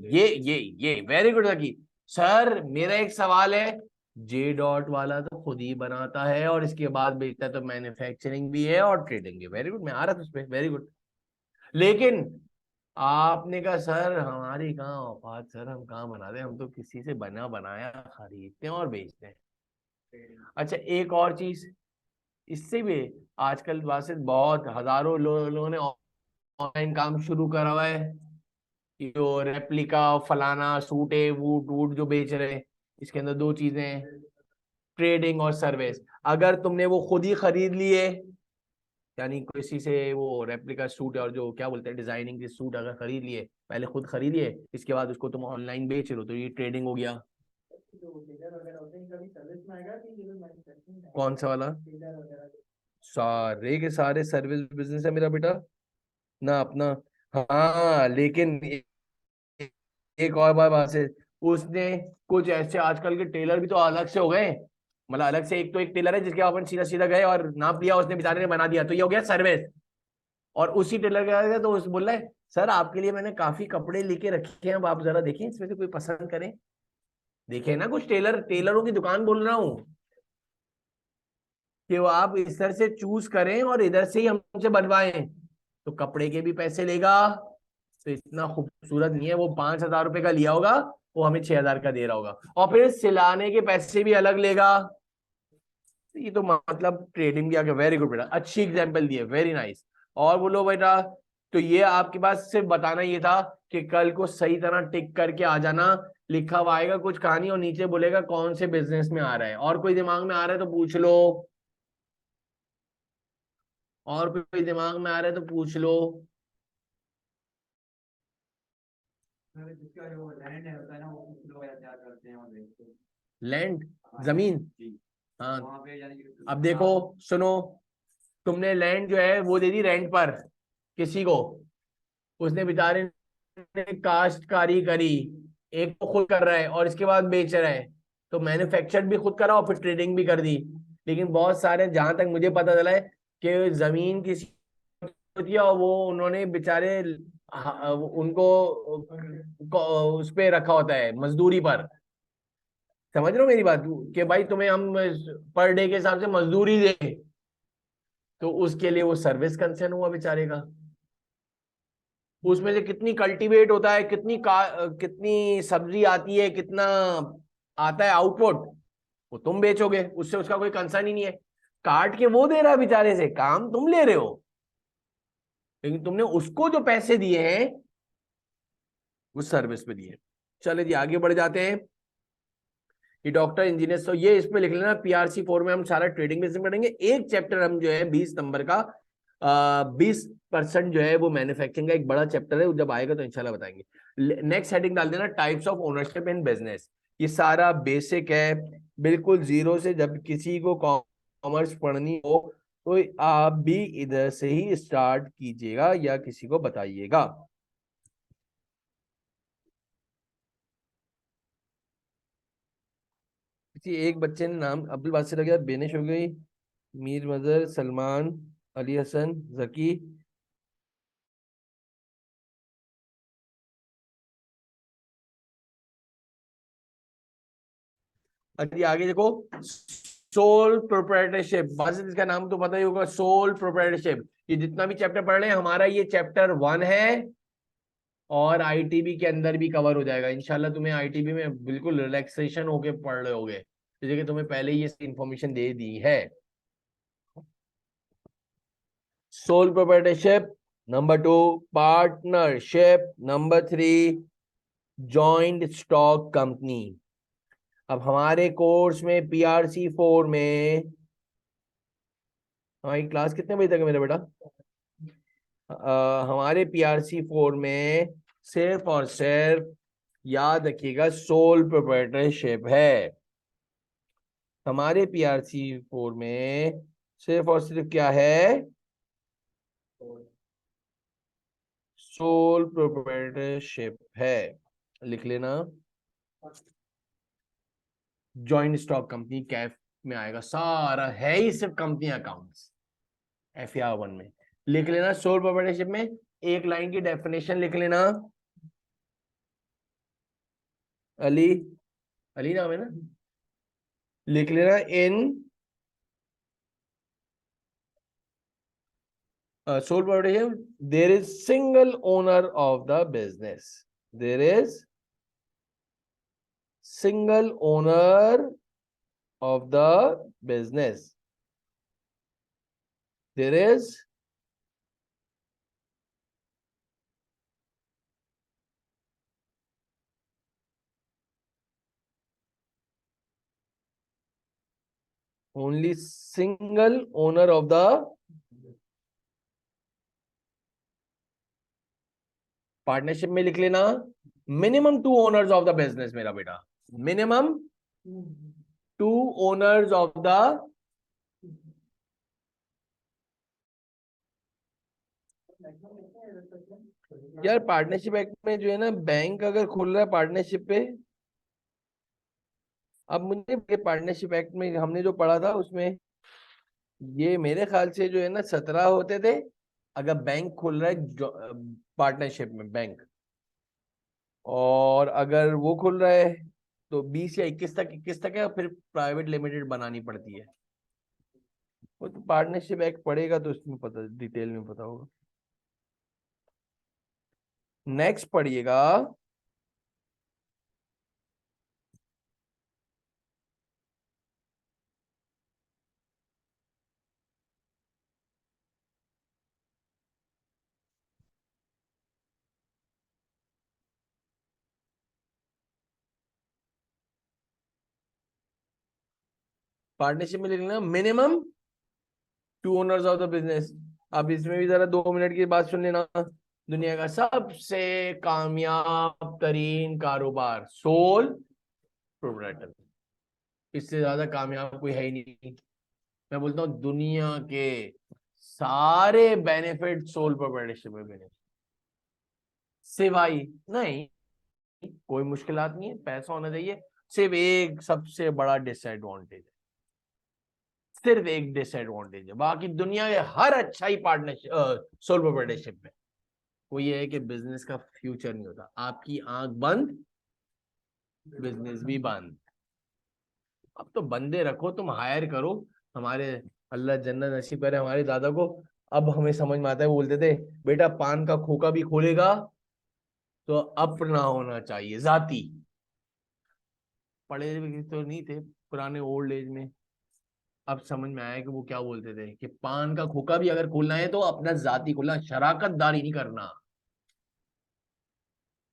ये वेरी गुड लकी सर। मेरा एक सवाल है, जे डॉट वाला तो खुद ही बनाता है और इसके बाद बेचता है, तो मैन्युफैक्चरिंग भी है और ट्रेडिंग भी, वेरी गुड, मैं आ रहा था उस पर, वेरी गुड। लेकिन आपने कहा सर हमारी कहाँ औकात सर, हम कहाँ बनाते हैं, हम तो किसी से बना बनाया खरीदते हैं और बेचते हैं। अच्छा एक और चीज, इससे भी आजकल वैसे बहुत हजारों लोगों ने ऑनलाइन काम शुरू करा हुआ है, जो रेप्लिका फलाना सूट है, वूट वूट जो बेच रहे हैं, इसके अंदर दो चीजें हैं, ट्रेडिंग और सर्विस। अगर तुमने वो खुद ही खरीद लिए, यानी किसी से वो रेप्लिका सूट और जो क्या बोलते हैं डिजाइनिंग के सूट अगर खरीद लिए, पहले खुद खरीदिए, इसके बाद उसको तुम ऑनलाइन बेच रहे हो, तो ये ट्रेडिंग हो गया। जो टेलर वगैरह होते हैं इनका भी सर्विस में आएगा कि ये लोग मैन्युफैक्चरिंग है? कौन सा वाला, टेलर वगैरह सारे के सारे सर्विस बिजनेस है मेरा बेटा ना अपना। हाँ लेकिन एक और बात है, उसने कुछ ऐसे आजकल के टेलर भी तो अलग से हो गए, मतलब अलग से, एक तो एक टेलर है जिसके अपन सीधा सीधा गए और नाप लिया, उसने बेचारे ने बना दिया, तो ये हो गया सर्विस। और उसी टेलर के आगे तो उस बोल रहा है सर आपके लिए मैंने काफी कपड़े लेके रखे हैं, अब आप जरा देखें इसमें से कोई पसंद करें। देखे ना कुछ टेलर, टेलरों की दुकान बोल रहा हूँ, कि वो आप इस तरह से चूज करें और इधर से ही हमसे बनवाएं, तो कपड़े के भी पैसे लेगा, तो इतना खूबसूरत नहीं है, वो 5,000 रुपए का लिया होगा, वो हमें 6,000 का दे रहा होगा, और फिर सिलाने के पैसे भी अलग लेगा। तो ये तो मतलब ट्रेडिंग भी आगे, वेरी गुड बेटा, अच्छी एग्जांपल दी है, वेरी नाइस। और बोलो बेटा, तो ये आपके पास सिर्फ बताना ये था कि कल को सही तरह टिक करके आ जाना, लिखा हुआ आएगा कुछ कहानी और नीचे बोलेगा कौन से बिजनेस में आ रहा है, और कोई दिमाग में आ रहा है तो पूछ लो, और कोई दिमाग में आ रहा है तो पूछ लो। जिसका जो लैंड है होता है ना वो कुछ लोग तैयार करते हैं और बेचते हैं। लैंड, हाँ, जमीन, जी। हाँ। वहाँ पे यानी कि अब देखो, सुनो, तुमने लैंड जो है वो दे दी रेंट पर किसी को, उसने बेचारे ने काश्तकारी करी, एक तो खुद कर रहा है और इसके बाद बेच रहा है, तो मैन्युफैक्चर भी खुद करा और फिर ट्रेडिंग भी कर दी। लेकिन बहुत सारे, जहां तक मुझे पता चला है, कि जमीन किसी होती है और वो उन्होंने बेचारे उनको उस पे रखा होता है मजदूरी पर। समझ रहे हो मेरी बात, कि भाई तुम्हें हम पर डे के हिसाब से मजदूरी दें, तो उसके लिए वो सर्विस कंसर्न हुआ बेचारे का। उसमें से कितनी कल्टीवेट होता है, कितनी सब्जी आती है, कितना आता है आउटपुट, वो तुम बेचोगे, उससे उसका कोई कंसर्न ही नहीं है। काट के वो दे रहा है बेचारे से, काम तुम ले रहे हो, लेकिन तुमने उसको जो पैसे दिए हैं वो सर्विस पे दिए। चले जी आगे बढ़ जाते हैं। ये डॉक्टर इंजीनियर, तो ये इसमें लिख लेना। PRC 4 में हम सारा ट्रेडिंग बिजनेस पढ़ेंगे। एक चैप्टर हम जो है 20 नंबर का 20% जो है वो मैन्युफैक्चरिंग का एक बड़ा चैप्टर है, वो जब आएगा तो इंशाल्लाह बताएंगे। नेक्स्ट हेडिंग डाल देना types of ownership in business. ये सारा बेसिक है, बिल्कुल जीरो से। जब किसी को कॉमर्स पढ़नी हो तो आप भी इधर से ही स्टार्ट कीजिएगा या किसी को बताइएगा। किसी एक बच्चे ने नाम अब्दुल बासिर रख दिया, बेनिश हो गई, मीर मजर, सलमान, अली हसन, जकी। अभी आगे देखो, सोल प्रोप्राइटरशिप, बस इसका नाम तो पता ही होगा, सोल प्रोप्राइटरशिप। ये जितना भी चैप्टर पढ़ रहे हैं हमारा ये चैप्टर 1 है, और आईटीबी के अंदर भी कवर हो जाएगा इंशाल्लाह। तुम्हें आईटीबी में बिल्कुल रिलैक्सेशन होके पढ़ रहे होगे, जैसे कि तुम्हें पहले ही ये इंफॉर्मेशन दे दी है। Sole proprietorship, number 2 partnership, number 3 joint stock company. अब हमारे कोर्स में PRC 4 में, हमारी क्लास कितने बजे तक है मेरा बेटा? हमारे PRC 4 में सिर्फ और सिर्फ याद रखिएगा सोल प्रोप्राइटरशिप है। हमारे PRC 4 में सिर्फ और सिर्फ क्या है? सोल प्रोप्राइटरशिप है। लिख लेना, जॉइंट स्टॉक कंपनी कैफ में आएगा, सारा है ही सिर्फ कंपनी अकाउंट्स FR 1 में। लिख लेना सोल प्रोप्राइटरशिप में एक लाइन की डेफिनेशन लिख लेना। अली, अली नाम है ना? लिख लेना, in sole proprietorship there is single owner of the business. There is single owner of the business. There is only single owner of the partnership में लिख लेना, minimum 2 owners of the business मेरा बेटा, मिनिमम 2 ओनर्स ऑफ द। यार partnership act में जो है ना, बैंक अगर खोल रहा है पार्टनरशिप पे, अब मुझे पार्टनरशिप एक्ट में हमने जो पढ़ा था उसमें ये मेरे ख्याल से जो है ना 17 होते थे अगर बैंक खोल रहा है पार्टनरशिप में बैंक, और अगर वो खुल रहा है तो 20 या 21 तक है, फिर प्राइवेट लिमिटेड बनानी पड़ती है। वो तो पार्टनरशिप एक्ट पढ़ेगा तो उसमें पता, डिटेल में पता होगा। नेक्स्ट पढ़िएगा, पार्टनरशिप में लिखना minimum 2 owners of the business. अब इसमें भी जरा 2 मिनट की बात सुन लेना। दुनिया का सबसे कामयाब तरीन कारोबार सोल प्रोप्राइटर, इससे ज्यादा कामयाब कोई है ही नहीं। मैं बोलता हूँ दुनिया के सारे बेनिफिट सोल प्रोप्राइटरशिप में मिले, सिवाय नहीं, कोई मुश्किलात नहीं है, पैसा होना चाहिए। सिर्फ एक सबसे बड़ा डिसएडवांटेज है, सिर्फ एक डिसएडवांटेज है, बाकी दुनिया के हर अच्छा ही पार्टनरशिप सोल प्रोप्राइटरशिप में। वो ये है कि बिजनेस का फ्यूचर नहीं होता, आपकी आंख बंद बिजनेस भी बंद। अब तो बंदे रखो, तुम हायर करो। हमारे अल्लाह जन्नत नसीब करे हमारे दादा को, अब हमें समझ में आता है, वो बोलते थे बेटा पान का खोखा भी खोलेगा तो अपना होना चाहिए, जाती। पढ़े लिखे तो नहीं थे पुराने ओल्ड एज में, अब समझ में आया कि वो क्या बोलते थे कि पान का खोखा भी अगर खोलना है तो अपना जाती खोलना, शराकतदारी नहीं करना।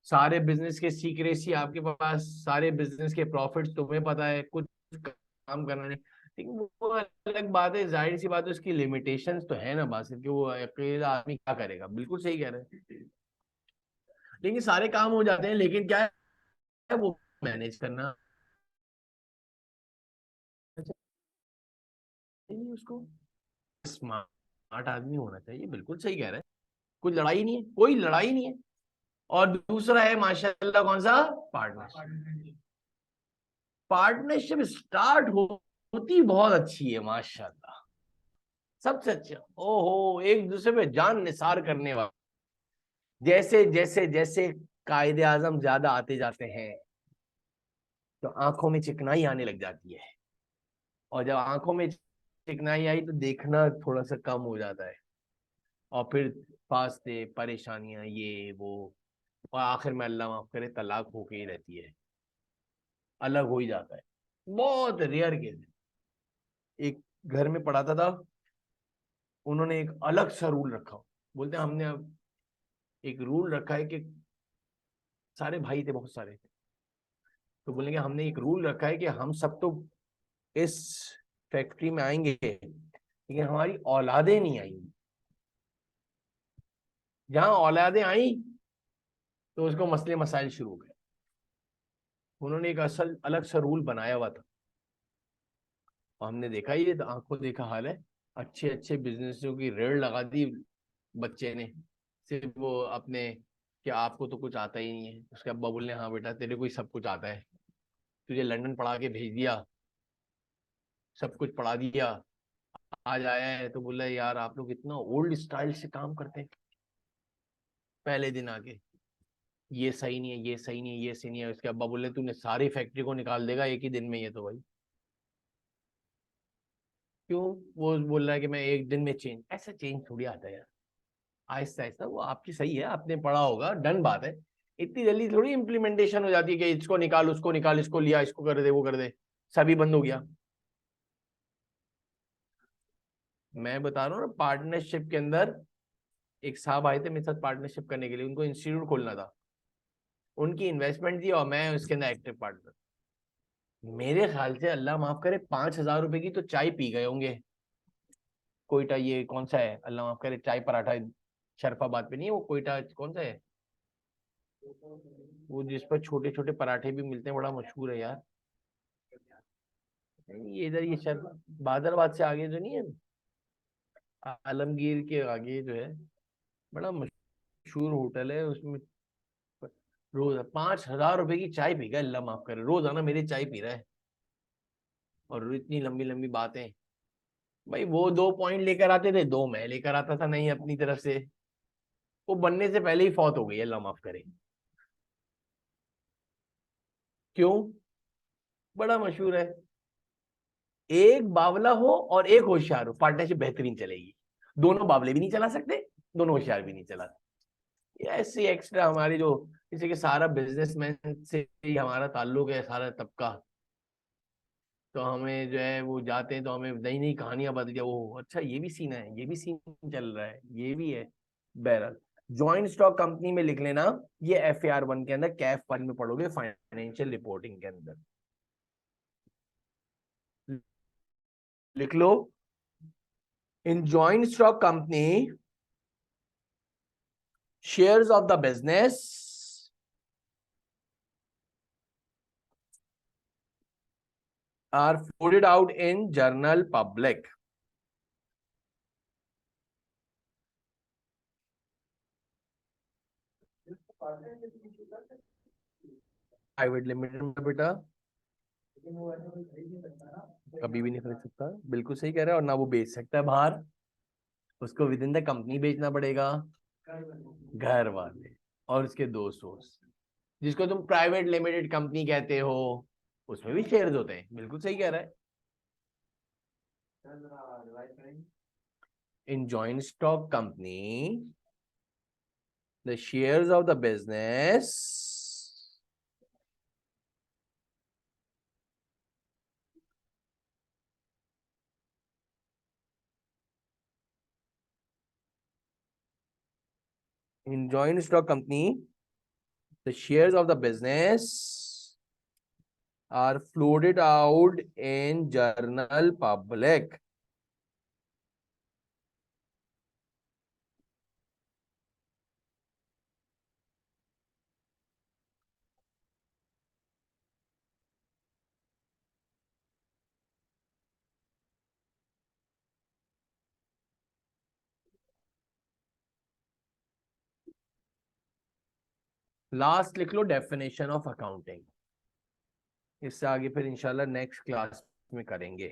सारे बिजनेस के सीक्रेसी आपके पास, सारे बिजनेस के प्रॉफिट्स तुम्हें पता है, कुछ काम करना नहीं। लेकिन वो अलग बात है, जाहिर सी बात है उसकी लिमिटेशंस तो है ना बासित, कि वो अकेला आदमी क्या करेगा। बिल्कुल सही कह रहे हैं। लेकिन सारे काम हो जाते हैं, लेकिन क्या है वो मैनेज करना चाहिए उसको। स्मार्ट आदमी होना चाहिए। बिल्कुल सही कह रहे हैं। कोई लड़ाई नहीं है, कोई लड़ाई नहीं है। और दूसरा है माशाल्लाह कौन सा, पार्टनरशिप। पार्टनरशिप स्टार्ट होती बहुत अच्छी है माशाल्लाह, सबसे अच्छा। ओहो, एक दूसरे पे जान निसार करने वाला। जैसे जैसे जैसे कायदे आजम ज्यादा आते जाते हैं तो आंखों में चिकनाई आने लग जाती है, और जब आंखों में चिकनाई आई तो देखना थोड़ा सा कम हो जाता है, और फिर फासले परेशानियां ये वो, और आखिर में अल्लाह माफ करे तलाक होके ही रहती है, अलग हो ही जाता है। बहुत रेयर केस है। एक घर में पढ़ाता था, उन्होंने एक अलग सा रूल रखा। बोलते हैं हमने अब एक रूल रखा है कि सारे भाई थे, बहुत सारे थे, तो बोलेंगे हमने एक रूल रखा है कि हम सब तो इस फैक्ट्री में आएंगे, लेकिन हमारी औलादें नहीं आएंगी। जहां औलादें आई तो उसको मसले मसाइल शुरू हो गए। उन्होंने एक असल अलग सा रूल बनाया हुआ था, और हमने देखा ये तो आंखों देखा हाल है। अच्छे अच्छे बिजनेसों की रेड लगा दी बच्चे ने, सिर्फ वो अपने, कि आपको तो कुछ आता ही नहीं है। उसके अब्बा बोले हाँ बेटा तेरे को ही सब कुछ आता है, तुझे लंदन पढ़ा के भेज दिया, सब कुछ पढ़ा दिया, आज आया है तो बोला यार आप लोग इतना ओल्ड स्टाइल से काम करते हैं। पहले दिन आके ये सही नहीं है, ये सही नहीं है, ये सही नहीं है। उसके अब्बा बोले तूने सारी फैक्ट्री को निकाल देगा एक ही दिन में, ये तो भाई क्यों। वो बोल रहा है कि मैं एक दिन में चेंज, ऐसा चेंज थोड़ी आता है यार, आहिस्ता आहिस्ता। वो आपकी सही है, आपने पढ़ा होगा, डन बात है। इतनी जल्दी थोड़ी इम्प्लीमेंटेशन हो जाती है कि इसको निकाल उसको निकाल, इसको लिया इसको कर दे वो कर दे, सभी बंद हो गया। मैं बता रहा हूँ ना, पार्टनरशिप के अंदर एक साहब आए थे मेरे साथ पार्टनरशिप करने के लिए, उनको इंस्टीट्यूट खोलना था, उनकी इन्वेस्टमेंट थी और मैं उसके अंदर एक्टिव पार्टनर। मेरे ख्याल से अल्लाह माफ करे 5,000 रुपए की तो चाय पी गए होंगे। कोयटा, ये कौन सा है अल्लाह माफ करे, चाय पराठा शरफाबाद पे नहीं है वो, कोयटा कौन सा है वो जिस पर छोटे छोटे पराठे भी मिलते हैं, बड़ा मशहूर है यार। ये इधर ये शर बादरबाद से आगे जो नहीं है, आलमगीर के आगे जो है, बड़ा मशहूर होटल है उसमें। रोज 5,000 रुपए की चाय पी गया, अल्लाह माफ करे, रोजाना मेरी चाय पी रहा है, और इतनी लंबी लंबी बातें। भाई वो 2 पॉइंट लेकर आते थे, दो मैं लेकर आता था नहीं अपनी तरफ से। वो बनने से पहले ही फौत हो गई, अल्लाह माफ करे। क्यों, बड़ा मशहूर है। एक बावला हो और एक होशियार हो, पार्टनरशिप बेहतरीन चलेगी। दोनों बावले भी नहीं चला सकते, दोनों होशियार भी नहीं चला सकते। ये ऐसी एक्स्ट्रा हमारी जो, जैसे कि सारा बिजनेसमैन से ही हमारा ताल्लुक है, सारा तबका। तो हमें जो है वो जाते हैं तो हमें नई नई कहानियां बता दिया, वो अच्छा ये भी सीन है, ये भी सीन चल रहा है, ये भी है। बहरहाल ज्वाइंट स्टॉक कंपनी में लिख लेना, ये FAR 1 के अंदर, कैफ 1 में पढ़ोगे फाइनेंशियल रिपोर्टिंग के अंदर, लिख लो। In joint stock company shares of the business are floated out in journal public. Private limited में बेटा कभी भी नहीं खरीद सकता, बिल्कुल सही कह रहा है, और ना वो बेच सकता है बाहर, उसको विद इन द कंपनी बेचना पड़ेगा। घर वाले और उसके दो सोर्स, जिसको तुम प्राइवेट लिमिटेड कंपनी कहते हो, उसमें भी शेयर्स होते हैं। बिल्कुल सही कह रहा है। In joint stock company the shares of the business in joint stock company the shares of the business are floated out in general public. Last लिख लो डेफिनेशन ऑफ अकाउंटिंग। इससे आगे फिर इंशाल्लाह नेक्स्ट क्लास में करेंगे।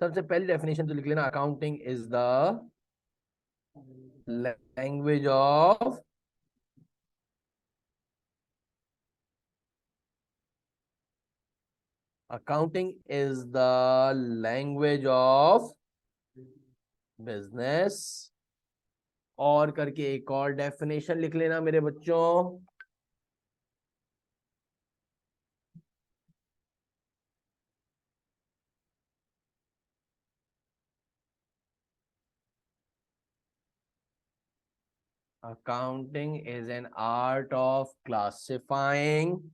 सबसे पहली डेफिनेशन तो लिख लेना, accounting is the language of accounting is the language of business. और करके एक और डेफिनेशन लिख लेना मेरे बच्चों, accounting is an art of classifying.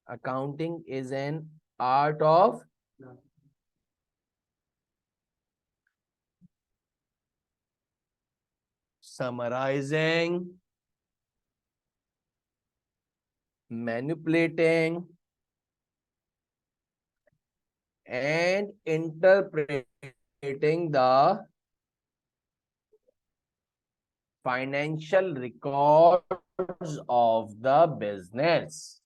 Accounting is an art of summarizing, manipulating, and interpreting the financial records of the business.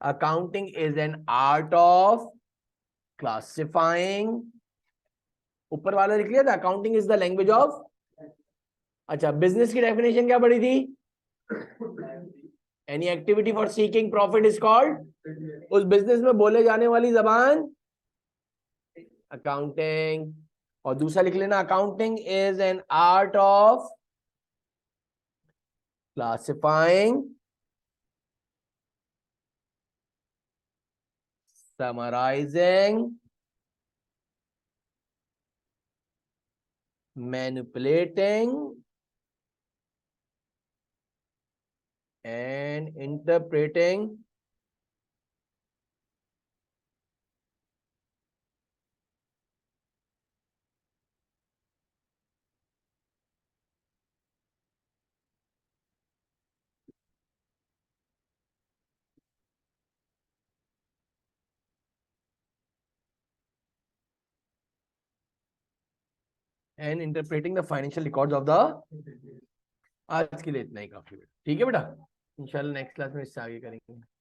Accounting is an art of classifying. ऊपर वाला लिख लिया था, accounting is the language of. अच्छा, business की definition क्या पड़ी थी? Any activity for seeking profit is called, उस बिजनेस में बोले जाने वाली जबान अकाउंटिंग। और दूसरा लिख लेना, accounting is an art of classifying, summarising, manipulating and interpreting and interpreting the financial records of the। आज के लिए इतना ही काफी बेटा, ठीक है बेटा, इंशाल्लाह नेक्स्ट क्लास में इससे आगे करेंगे।